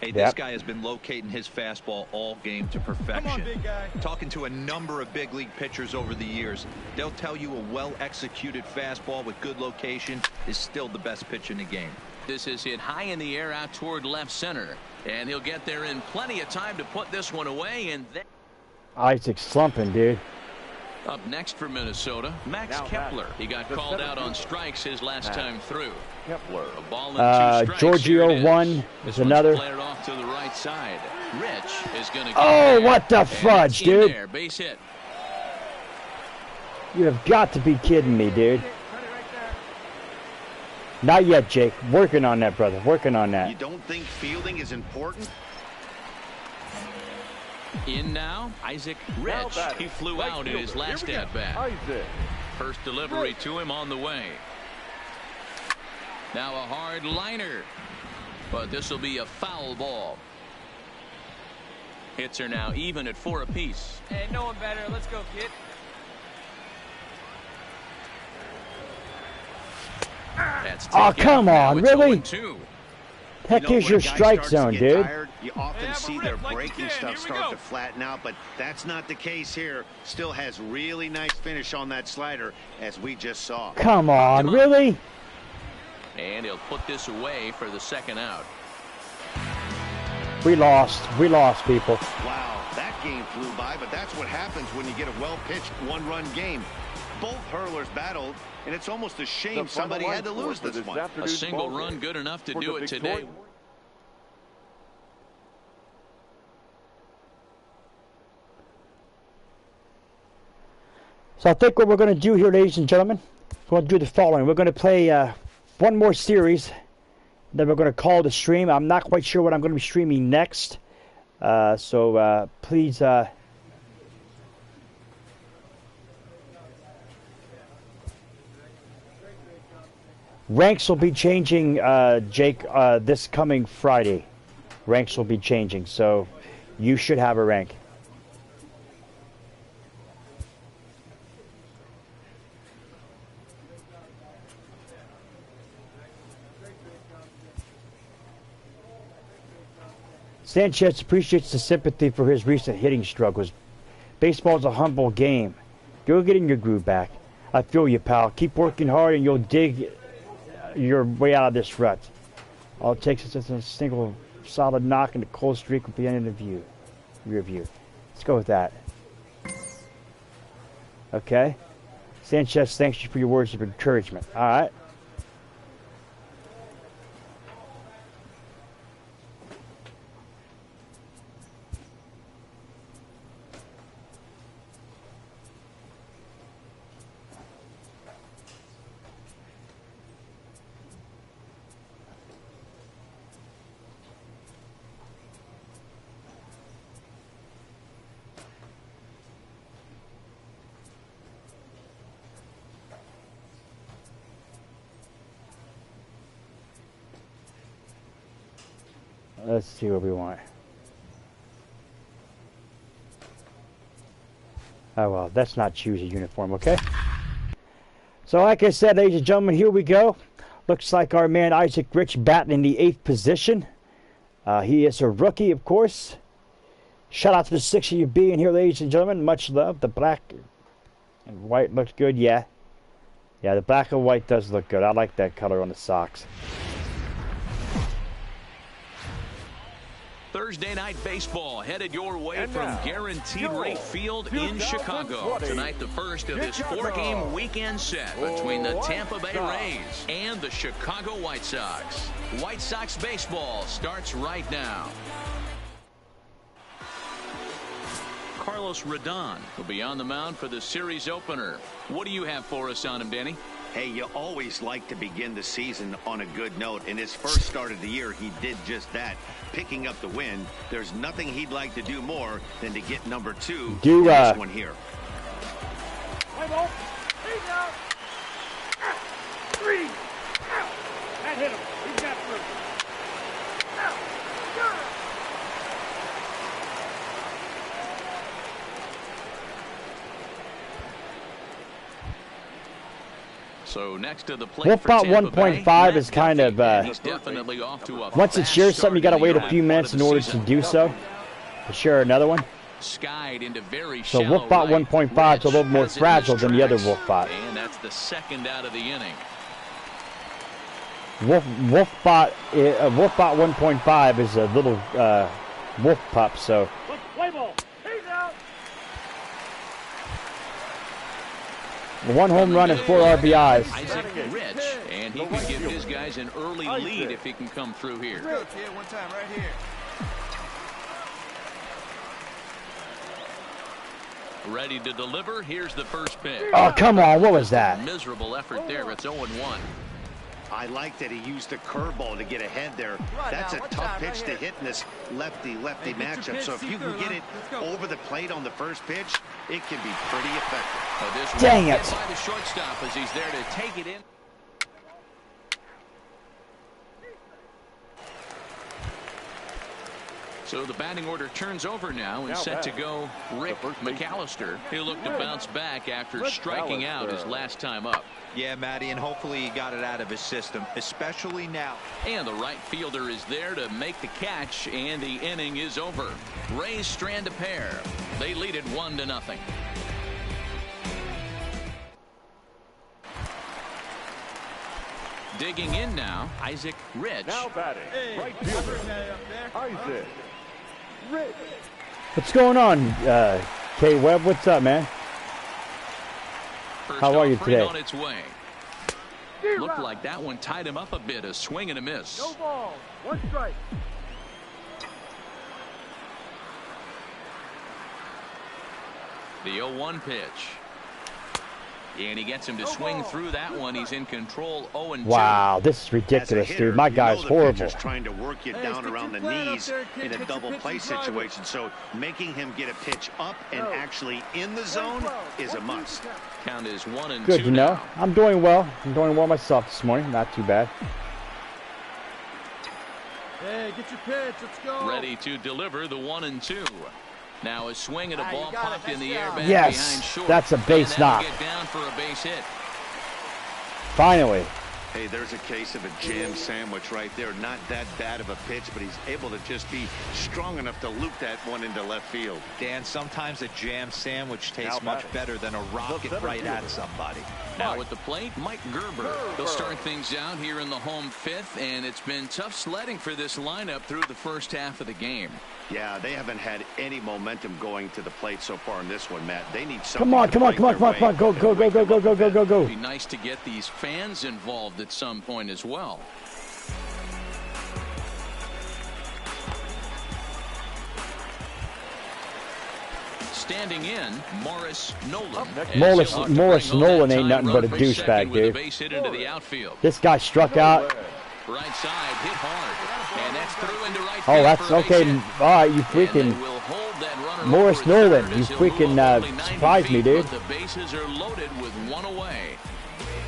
Hey, this guy has been locating his fastball all game to perfection. Come on, big guy. Talking to a number of big league pitchers over the years, they'll tell you a well-executed fastball with good location is still the best pitch in the game. This is hit high in the air out toward left center. And he'll get there in plenty of time to put this one away. And then Isaac's slumping, dude. up next for Minnesota, Max Kepler. He got called out on strikes his last time through. Kepler. A ball and 2 strikes. Giorgio 1 is another. Flared off to the right side. Rich is going to. Oh, what the fudge, dude! There, base hit. You have got to be kidding me, dude. Not yet, Jake. Working on that, brother. Working on that. You don't think fielding is important? In now, Isaac Rich. He flew out in his last at-bat. First delivery to him on the way. Now a hard liner. But this will be a foul ball. Hits are now even at 4 apiece. Hey, no one better. Let's go, kid. That's Oh, come on, really? Heck is your strike zone, dude. Tired, you often see their breaking stuff start to flatten out, but that's not the case here. Still has really nice finish on that slider, as we just saw. Come on, really? And he'll put this away for the second out. We lost, people. Wow, that game flew by, but that's what happens when you get a well-pitched one-run game. Both hurlers battled, and it's almost a shame somebody had to lose this one. A single run good enough to do it today. So I think what we're going to do here, ladies and gentlemen, we're going to do the following. We're going to play one more series, then we're going to call the stream. I'm not quite sure what I'm going to be streaming next. So please... ranks will be changing, Jake, this coming Friday. Ranks will be changing, so you should have a rank. Sanchez appreciates the sympathy for his recent hitting struggles. Baseball's a humble game. Go get in your groove back. I feel you, pal. Keep working hard and you'll dig your way out of this rut. All it takes is just a single solid knock and the cold streak will be end of the rear view. Let's go with that. Okay. Sanchez, thanks you for your words of encouragement. All right. Let's see what we want. Oh well, that's not choose a uniform, okay? So like I said, ladies and gentlemen, here we go. Looks like our man Isaac Rich batting in the 8th position. He is a rookie, of course. Shout out to the 6 of you being here, ladies and gentlemen. Much love. The black and white looks good, yeah. Yeah, the black and white does look good. I like that color on the socks. Thursday night baseball headed your way from Guaranteed Rate Field in Chicago. Tonight, the first of this 4-game weekend set between the Tampa Bay Rays and the Chicago White Sox. White Sox baseball starts right now. Carlos Rodon will be on the mound for the series opener. What do you have for us on him, Danny? Hey, you always like to begin the season on a good note. In his first start of the year, he did just that, picking up the win. There's nothing he'd like to do more than to get number 2 in this one here. That hit him. He's got through. So next to the plate Wolf for Bot Tampa 1.5 is kind of he's definitely off to a once it shares something, you got to wait a few minutes in order to season. do so. To share another one. Skied into very So shallow Wolfbot right. 1.5 is a little more Has it in fragile his than the other tracks. Wolfbot. And that's the second out of the inning. Wolfbot 1.5 is a little wolf pup, so Play ball. He's out. one home run and 4 RBIs. Isaac Rich, and he could give his guys an early lead if he can come through here. Yeah, one time right here. Ready to deliver. Here's the first pitch. Oh, come on. What was that? Miserable effort there. It's 0-1. I like that he used the curveball to get ahead there. That's a tough pitch to hit in this lefty-lefty matchup. So if you can get it over the plate on the first pitch, it can be pretty effective. Dang it. By the shortstop as he's there to take it in. So the batting order turns over now and set to go Rick McAllister. He'll look to bounce back after striking out his last time up. Yeah, Matty, and hopefully he got it out of his system, especially now. And the right fielder is there to make the catch, and the inning is over. Rays strand a pair. They lead it 1-0. Digging in now, Isaac Rich. Now batting, right fielder, Isaac What's going on, K-Web? What's up, man? How are you today? On its way. Looked like that one tied him up a bit. A swing and a miss. No ball. 1 strike. The 0-1 pitch. And he gets him to swing through that one. He's in control. 0-2. Wow, this is ridiculous, dude. My guy's horrible. Trying to work you down around the knees in a double play situation. So making him get a pitch up and actually in the zone is a must. Count is 1-2. Good to know. I'm doing well. I'm doing well myself this morning. Not too bad. Hey, get your pitch. Let's go. Ready to deliver the 1-2. Now a swing and a ball popped in the air back behind Yes, short. that's a base knock. Get down for a base hit. Finally. Hey, there's a case of a jam sandwich right there. Not that bad of a pitch, but he's able to just be strong enough to loop that one into left field. Dan, sometimes a jam sandwich tastes much better than a rocket right at somebody. Now at the plate, Mike Gerber. They'll start things out here in the home fifth, and it's been tough sledding for this lineup through the first half of the game. Yeah, they haven't had any momentum going to the plate so far in this one, Matt. They need something. Come on. Go. It'd be nice to get these fans involved at some point as well. Standing in, Morris Nolan. Morris Nolan ain't nothing but a douchebag, dude. This guy struck out. Right side, hit hard, and that's through into right field. Oh, that's okay. All right, you freaking Morris Nolan. You freaking surprised me, dude. The bases are loaded with one away.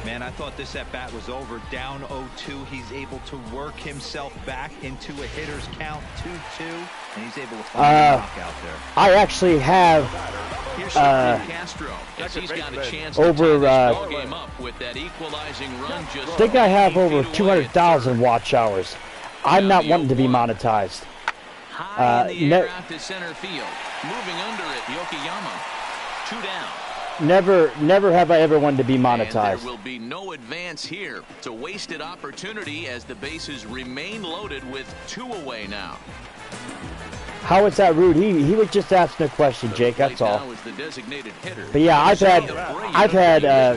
Man, I thought this at-bat was over. Down 0-2. He's able to work himself back into a hitter's count 2-2, and he's able to find a knockout there. I actually have Castro, as he's got a chance over. To game up with that equalizing run just I think I have over 200,000 watch hours. I'm not wanting to be monetized. High in the air out to center field. Moving under it, Yokoyama. 2 down. Never have I ever wanted to be monetized. And there will be no advance here. It's a wasted opportunity as the bases remain loaded with 2 away now. How is that rude? He was just asking a question, Jake. That's all. But yeah, I've had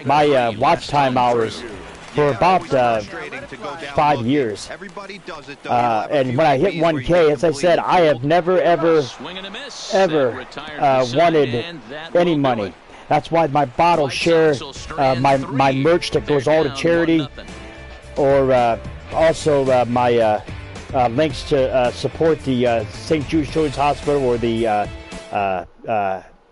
my watch time hours for about 5 years. And when I hit 1K, as I said, I have never ever wanted any money. That's why my bottle share, my merch that goes all to charity, or also my links to support the St. Jude Children's Hospital or the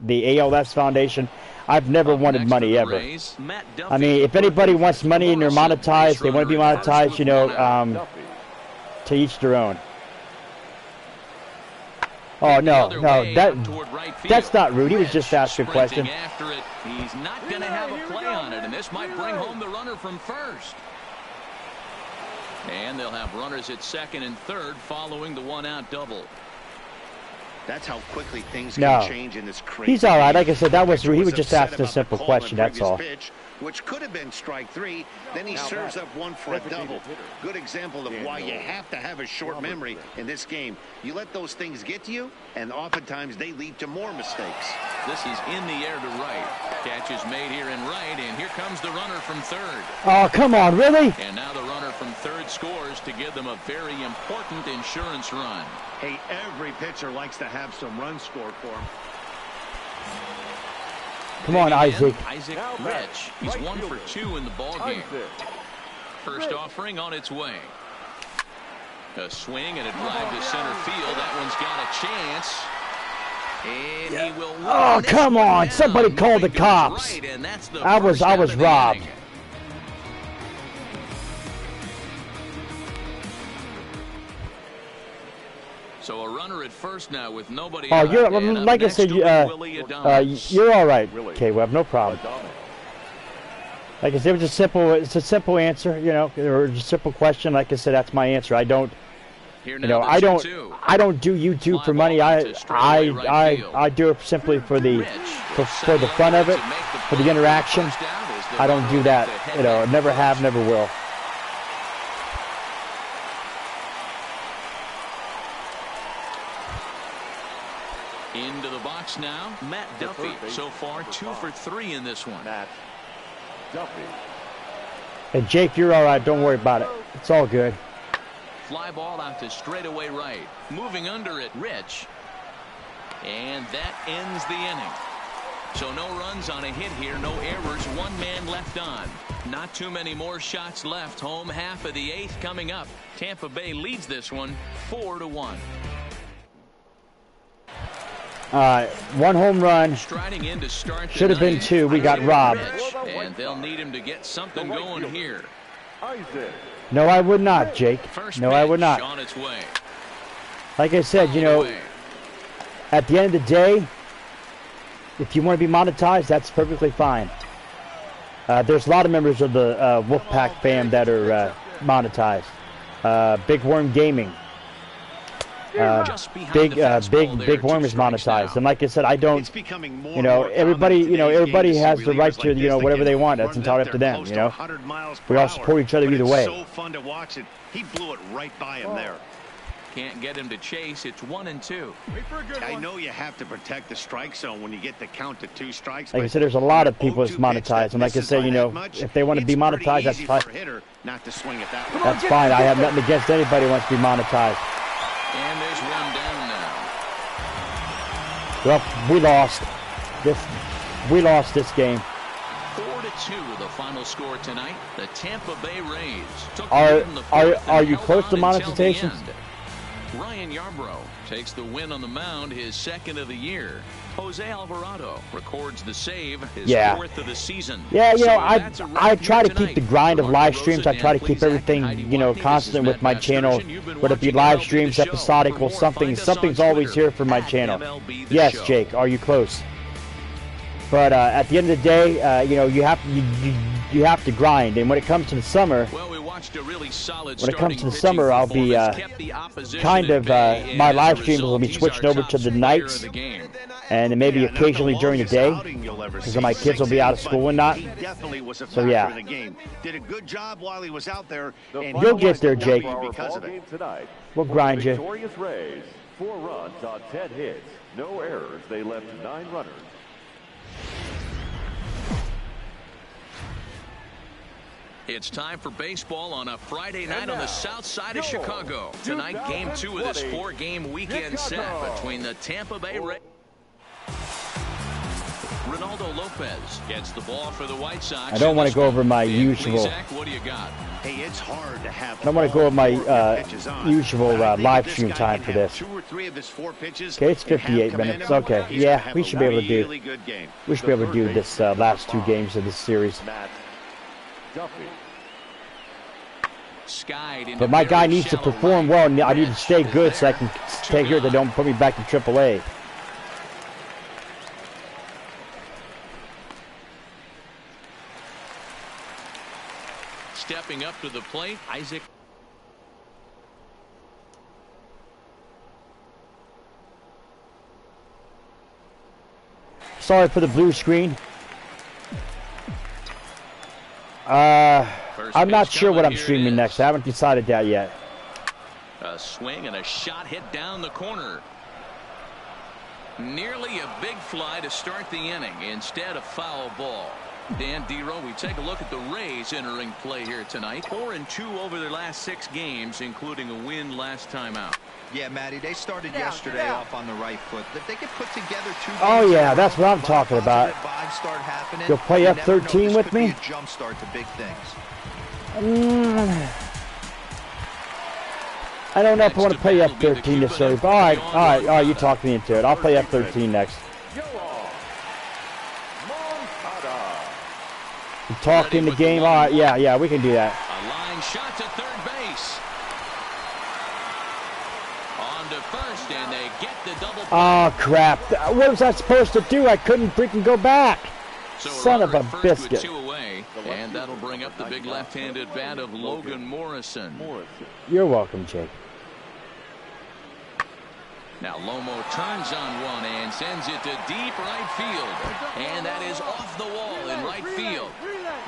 ALS Foundation. I've never wanted money ever. I mean, if anybody wants money and they're monetized, they want to be monetized, you know, to each their own. Oh no, that's not rude. He was just asking a question. He's not going to have a play on it, and this might bring home the runner from first. And they'll have runners at second and third following the 1-out double. That's how quickly things can change in this crazy. He's all right. Like I said, that was he was just asking a simple question. That's all. Pitch, which could have been strike 3. Then he serves up one for a double. Good example of why you have to have a short memory in this game. You let those things get to you, and oftentimes they lead to more mistakes. This is in the air to right. Catch is made here in right, and here comes the runner from third. Oh, come on, really? And now the runner from third scores to give them a very important insurance run. Hey, every pitcher likes to have some runs scored for him. Come on, Isaac. Isaac Rich. He's 1 for 2 in the ball game. First offering on its way. A swing and a drive to center field. That one's got a chance. And he will. Oh, come on! Somebody called the cops. Right, and that's the I was robbed. So a runner at first now with nobody. Oh, you're like I said, you're all right, K-Web, no problem. Like I said, it's a simple answer, you know, or a simple question. Like I said, that's my answer. I don't, you know, I don't do YouTube for money. I do it simply for the fun of it, for the interaction. I don't do that, you know. Never have, never will. Into the box now, Matt Duffy. So far, 2 for 3 in this one. Matt Duffy. And Jake, you're all right. Don't worry about it. It's all good. Fly ball out to straightaway right. Moving under it, Rich. And that ends the inning. So no runs on a hit here, no errors, 1 man left on. Not too many more shots left. Home half of the 8th coming up. Tampa Bay leads this one 4-1. 1 home run. Striding in to start. Should have been 2. We got robbed. And they'll need him to get something going here. Isaac. No, I would not, Jake. No, I would not. On its way. Like I said, you know, at the end of the day, if you want to be monetized, that's perfectly fine. There's a lot of members of the Wolfpack fam that are monetized. Big Worm Gaming. Big Worm is monetized, and like I said, I don't. You know, everybody has the right to, you know, whatever they want. That's entirely up to them. You know, we all support each other either way. So fun to watch it. He blew it right by him there. Can't get him to chase. It's 1-2. I know you have to protect the strike zone when you get the count to 2 strikes. Like I said, there's a lot of people that's monetized, and like I said, you know, if they want to be monetized, that's fine. That's fine. I have nothing against anybody who wants to be monetized. And there's 1 down now. Well, we lost. We lost this game. 4-2 the final score tonight. The Tampa Bay Rays took are you close to monetization? Ryan Yarbrough takes the win on the mound, his 2nd of the year. Jose Alvarado records the save, his 4th of the season. Yeah, you know, I try to keep the grind of live streams. I try to keep everything, you know, constant with my channel. Whether it be live streams, episodic, or something's always here for my channel. Yes, Jake, are you close? But at the end of the day, you know, you have to grind. And when it comes to the summer, I'll be kind of my live streams will be switching over to the nights, and then maybe occasionally during the day, because my kids will be out of school and not. So yeah, did a good job while he was out there. You'll get there, Jake. We'll grind you. Victorious Rays, 4 runs on 10 hits, no errors. They left 9 runners. It's time for baseball on a Friday night on the south side of Chicago. Tonight, Game 2 of this 4-game weekend set between the Tampa Bay Rays. Ronaldo Lopez gets the ball for the White Sox. I don't want to go over my usual. What do you got? Hey, it's hard to have. I don't want to go over my usual live stream time for this. 2 or 3 of his 4 pitches. Okay, it's 58 minutes. Okay, yeah, we should be able to do. We should be able to do this last 2 games of this series. But my guy needs to perform well, and I need to stay good so I can stay here. They don't put me back to AAA. Stepping up to the plate, Isaac. Sorry for the blue screen. I'm not sure what I'm streaming next. I haven't decided that yet. A swing and a shot hit down the corner. Nearly a big fly to start the inning. Instead, a foul ball. Dan Dero, we take a look at the Rays entering play here tonight. 4-2 over their last 6 games, including a win last time out. Yeah, Matty, they started yesterday off on the right foot. If they could put together 2 games, oh yeah, that's what I'm talking about. You'll play F13 with me? Jump start to big things. I don't know if I want to play F13 this early, but all right, you talk me into it. I'll play F13 next. You talk in the game, all right, yeah, we can do that. A line shot to third base. On to first, and they get the double play. Oh crap! What was I supposed to do? I couldn't freaking go back. Son of a biscuit. 2 away, and that'll bring up the big left-handed bat of Logan Morrison. You're welcome, Jake. Now Lomo turns on one and sends it to deep right field. And that is off the wall in right field.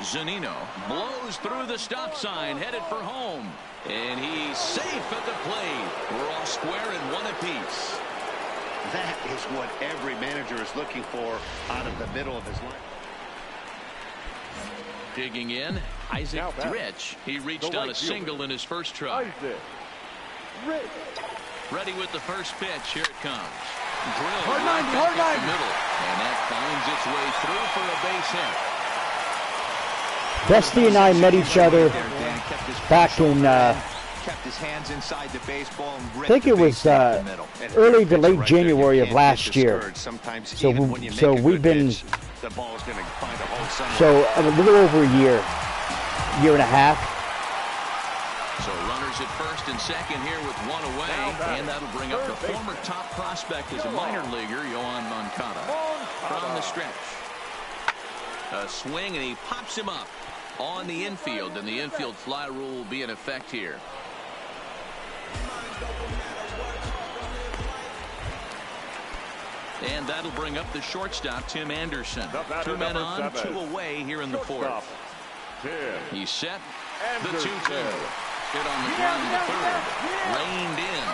Zunino blows through the stop sign, headed for home. And he's safe at the plate. We're all square and 1 apiece. That is what every manager is looking for out of the middle of his line. Digging in, Issac Rich. He reached on a single in his first try. Ready with the first pitch. Here it comes. Drilled Hard right 90, back hard up the 90. middle. And that finds its way through for a base hit. Dusty and I met each other back in, Kept his hands inside the baseball and I think it was early to late January of last year. So we've been, so a little over a year and a half. So runners at first and second here with one away, and that'll bring up the former top prospect as a minor leaguer, Yohan Moncada, from the stretch. A swing, and he pops him up on the infield, and the infield fly rule will be in effect here. And that'll bring up the shortstop, Tim Anderson. 2 men on, 2 away here in the fourth. He's set. The 2-2. Hit on the ground in the third. Reined in.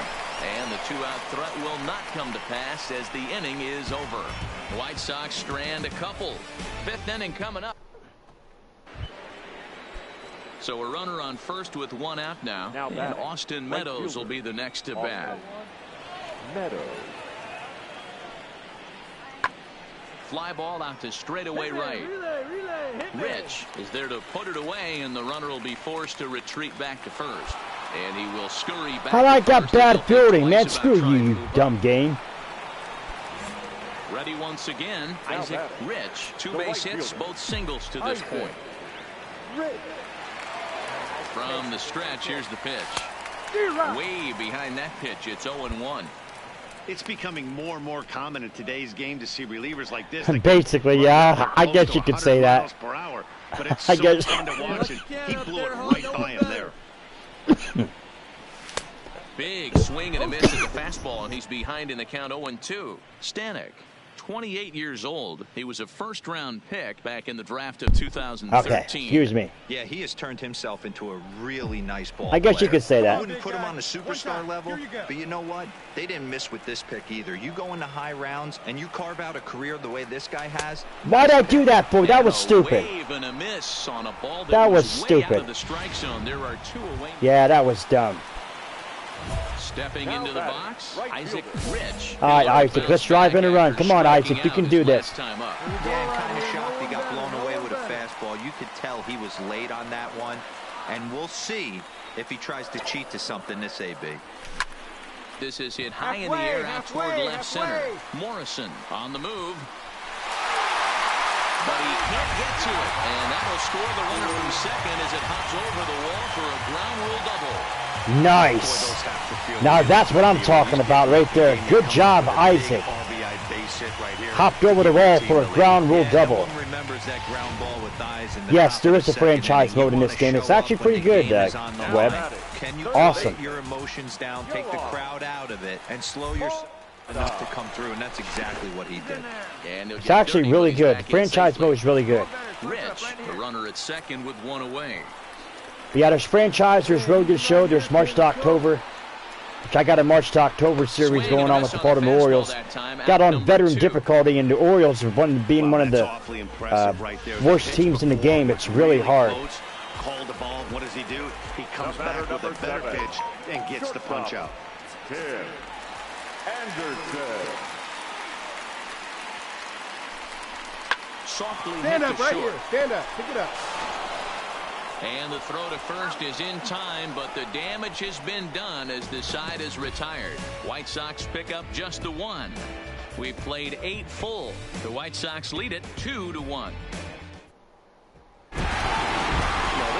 And the 2-out threat will not come to pass as the inning is over. White Sox strand a couple. 5th inning coming up. So a runner on first with 1 out now. And Austin Meadows will be the next to bat. Meadows. Fly ball out to straightaway right. Rich is there to put it away, and the runner will be forced to retreat back to first. And he will scurry back. I like that bad fielding, man. Screw you, you dumb game. Ready once again. Issac Rich. 2 base hits, both singles to this point. From the stretch, here's the pitch. Way behind that pitch. It's 0-1. It's becoming more and more common in today's game to see relievers like this. Basically, yeah, I guess you could say that. Hour, but it's I so guess. fun to watch, and he blew it right by him there. Big swing and a miss at the fastball, and he's behind in the count 0-2. Stanek, 28 years old. He was a first-round pick back in the draft of 2013. Okay, excuse me. Yeah, he has turned himself into a really nice ball I guess player. you could say that. I wouldn't put him on the superstar level, but you know what? They didn't miss with this pick either. You go into high rounds and you carve out a career the way this guy has. Why'd I do that, boy? That was stupid. Wave and a miss on a ball That was way stupid. out of the strike zone. There are 2 away. Yeah, that was dumb. Stepping into the box, Issac Rich. All right, Isaac, let's drive in a run. Come on, Isaac, you can do this. Yeah, I'm kind of shocked he got blown away with a fastball. You could tell he was late on that one, and we'll see if he tries to cheat to something this AB. This is hit high in the air out toward left center. Morrison on the move. But he can't get to it, and that'll score the runner from second as it hops over the wall for a ground rule double. Nice. Now that's what I'm talking about right there. Good job, Isaac. Hopped over the wall for a ground rule double. Yes, there is a franchise mode in this game. It's actually pretty good, Webb. Awesome. Let your emotions down, take the crowd out of it, and slow yourself enough to come through, and that's exactly what he did. It's actually really good. The franchise mode is really good. Rich, the runner at second with 1 away. Yeah, there's franchise, there's really good show, there's March to October, which I got a March to October series going on with the Baltimore Orioles. Got on veteran difficulty, and the Orioles are being one of the worst teams in the game. It's really hard. Call the ball. What does he do? He comes back with a better pitch and gets the punch out. Anderson. Softly Stand hit up to right short. here. Stand up. Pick it up. And the throw to first is in time, but the damage has been done as the side is retired. White Sox pick up just the 1. We've played 8 full. The White Sox lead it 2-1.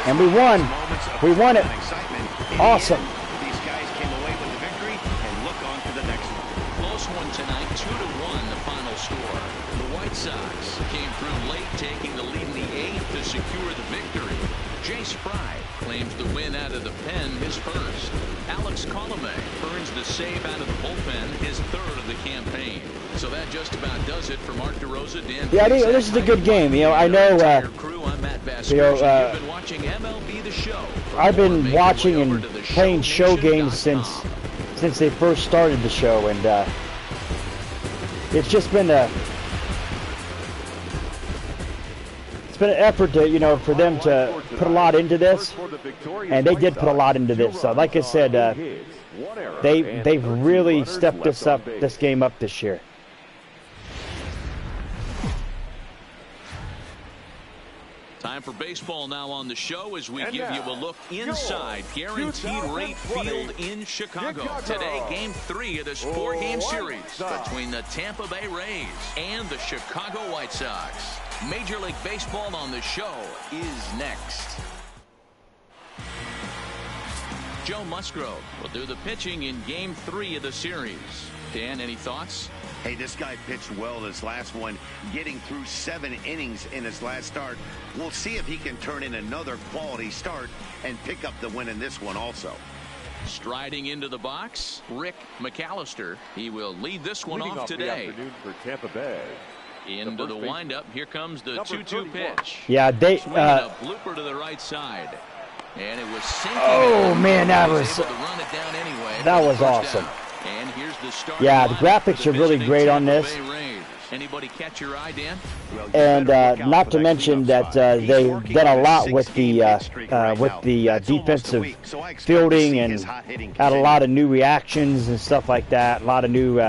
And we won. We won it. Awesome. These guys came away with the victory and look on to the next one. Close one tonight, 2-1 the final score. The White Sox came through late, taking the lead in the 8th to secure the victory. Jay Spry claims the win out of the pen, his first. Alex Colomé earns the save out of the bullpen, his 3rd of the campaign. So that just about does it for Mark DeRosa. Dan. Yeah, this is a good game. You know, I know. Crew, I'm Matt You know, You've been watching MLB The Show. I've been watching and playing show games since they first started the show, and it's just been an effort to, you know, for them to put a lot into this, and they did put a lot into this. So, like I said, they've really stepped this game up this year. Time for baseball now on the show as we give you a look inside Guaranteed Rate Field in Chicago. Today, Game 3 of this 4-game series between the Tampa Bay Rays and the Chicago White Sox. Major League Baseball on the show is next. Joe Musgrove will do the pitching in Game 3 of the series. Dan, any thoughts? Hey, this guy pitched well this last one, getting through 7 innings in his last start. We'll see if he can turn in another quality start and pick up the win in this one also. Striding into the box, Rick McAllister. He will lead this one off today. For Tampa Bay. Into the windup. Here comes the 2-2 pitch. Yeah, they a blooper to the right side. And it was sinking. Oh man, that was awesome. And here's the start. Yeah, the graphics are really great on this. Anybody catch your eye, Dan? And not to mention that they've done a lot with the defensive fielding and had a lot of new reactions and stuff like that. A lot of new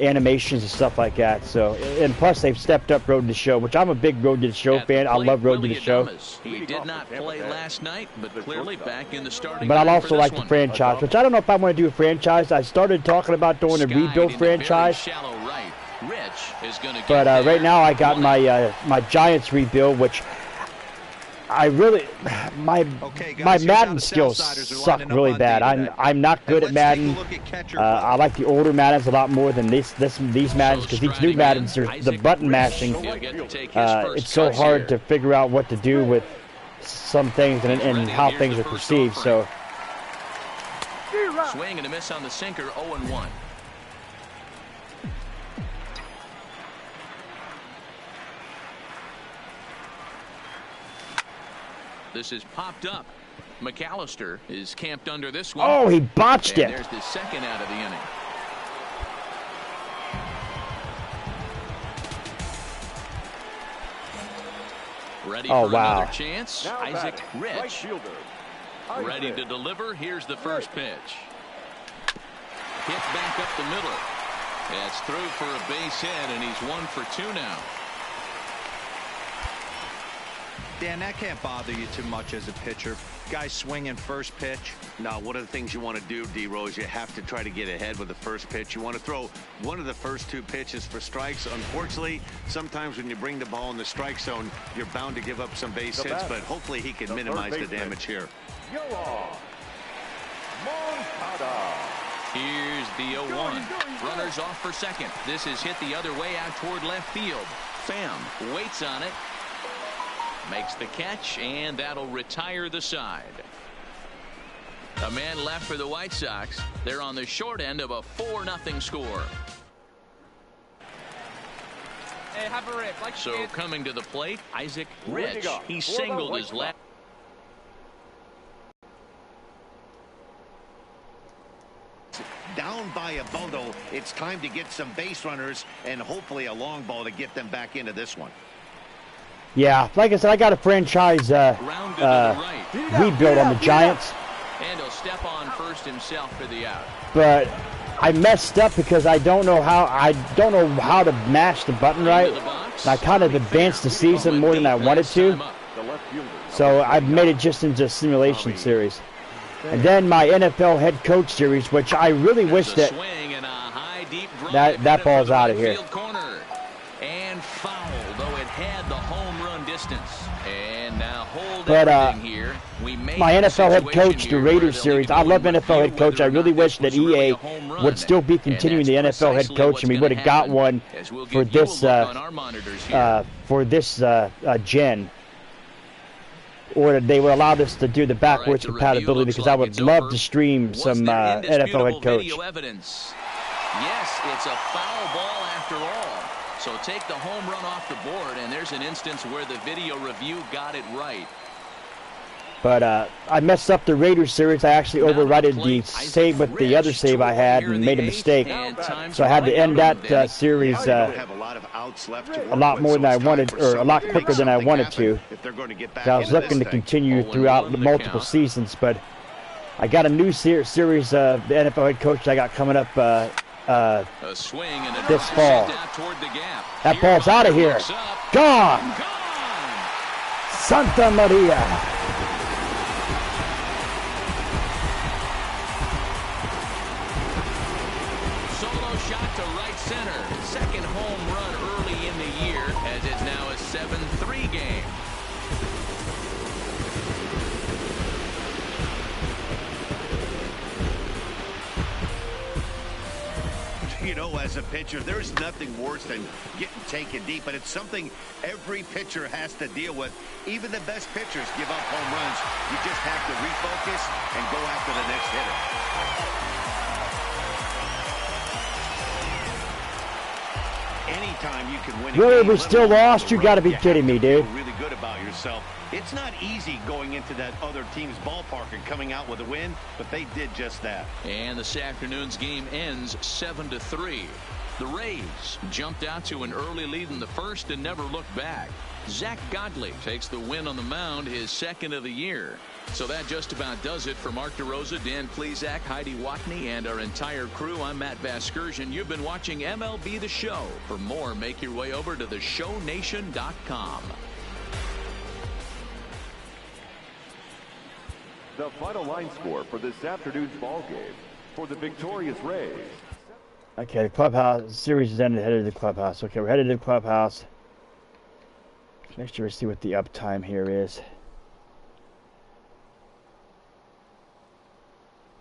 animations and stuff like that. So, and plus they've stepped up Road to the Show, which I'm a big Road to the Show fan. I love Road to the Show. He did not play last night, but clearly back in the starting. But I also like the franchise, which I don't know if I want to do a franchise. I started talking about doing a rebuild franchise. But right now I got my Giants rebuild, which I really my Madden skills suck really bad. I'm not good at Madden. I like the older Maddens a lot more than these Maddens, because these new Maddens, the button mashing. It's so hard to figure out what to do with some things and how things are perceived. So swing and a miss on the sinker. 0-1. This is popped up. McAllister is camped under this one. Oh, he botched it. There's the second out of the inning. Ready for another chance. Isaac Rich. Ready to deliver. Here's the first pitch. Hit back up the middle. That's through for a base hit, and he's 1 for 2 now. Dan, that can't bother you too much as a pitcher. Guy swinging first pitch. Now, one of the things you want to do, D-Rose, you have to try to get ahead with the first pitch. You want to throw one of the first 2 pitches for strikes. Unfortunately, sometimes when you bring the ball in the strike zone, you're bound to give up some base hits, but hopefully he can minimize the damage here. Here's the 0-1. Runners off for second. This is hit the other way out toward left field. Pham waits on it. Makes the catch, and that'll retire the side. A man left for the White Sox. They're on the short end of a 4-0 score. Hey, have a rip. Like so coming to the plate, Isaac Rich. He singled his left. Down by a bundle, it's time to get some base runners and hopefully a long ball to get them back into this one. Yeah, like I said, I got a franchise rebuild on the Giants. And he'll step on first himself for the out. But I messed up because I don't know how to mash the button right. And I kind of advanced the season more than I wanted to. So I've made it just into a simulation series. And then my NFL head coach series, which I really wish that ball's out of here. And foul, though it had the home run distance. And now hold but here. My NFL head coach, the Raiders series, I love NFL head coach. I really wish that EA would still be continuing the NFL head coach, and we would have got one for this gen. Or they would allow us to do the backwards compatibility, because I would love to stream some NFL head coach. Yes, it's a foul ball after all. So take the home run off the board, and there's an instance where the video review got it right. But I messed up the Raiders series. I actually overridden the save with the other save I had and made a mistake. So I had to end that series a lot more than I wanted, or a lot quicker than I wanted to. I was looking to continue throughout the multiple seasons, but I got a new series, the NFL head coach I got coming up this fall. That ball's out of here. Gone. Santa Maria. Shot to right center. Second home run early in the year, as it's now a 7-3 game. You know, as a pitcher, there's nothing worse than getting taken deep, but it's something every pitcher has to deal with. Even the best pitchers give up home runs. You just have to refocus and go after the next hitter. Anytime you can win. Really, we still lost? You got to be kidding me, dude. Really good about yourself. It's not easy going into that other team's ballpark and coming out with a win, but they did just that. And this afternoon's game ends 7-3. The Rays jumped out to an early lead in the first and never looked back. Zach Godley takes the win on the mound, his second of the year. So that just about does it for Mark DeRosa, Dan Plesac, Heidi Watney, and our entire crew. I'm Matt Vasgersian. You've been watching MLB The Show. For more, make your way over to theshownation.com. The final line score for this afternoon's ball game for the victorious Rays. Okay, the clubhouse series is ended. Headed to the clubhouse. Okay, we're headed to the clubhouse. Make sure we see what the uptime here is.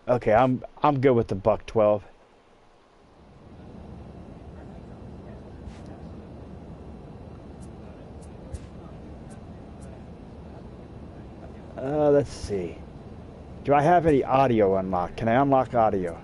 Okay, I'm good with the $112. Let's see. Do I have any audio unlocked? Can I unlock audio?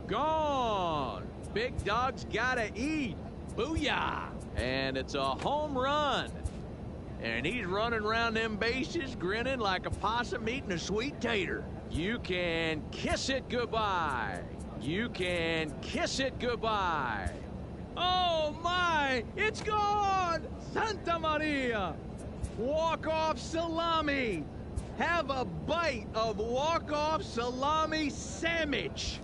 Gone. Big dog's gotta eat. Booyah. And it's a home run. And he's running around them bases grinning like a possum eating a sweet tater. You can kiss it goodbye. You can kiss it goodbye. Oh my, it's gone. Santa Maria. Walk-off salami. Have a bite of walk-off salami sandwich.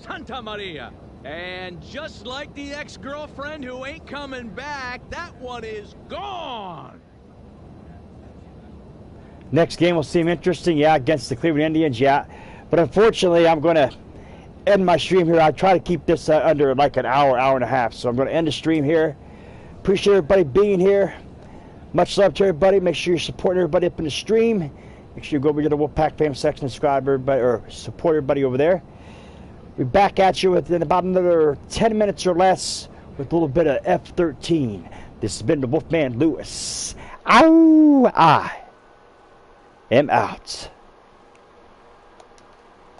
Santa Maria. And just like the ex-girlfriend who ain't coming back, that one is gone. Next game will seem interesting, yeah, against the Cleveland Indians, yeah. But unfortunately, I'm going to end my stream here. I try to keep this under like an hour, hour and a half. So I'm going to end the stream here. Appreciate everybody being here. Much love to everybody. Make sure you're supporting everybody up in the stream. Make sure you go over to the Wolfpack fam section and subscribe everybody, or support everybody over there. We're back at you within about another 10 minutes or less with a little bit of F13. This has been the Wolfman Lewis. Ow! I am out.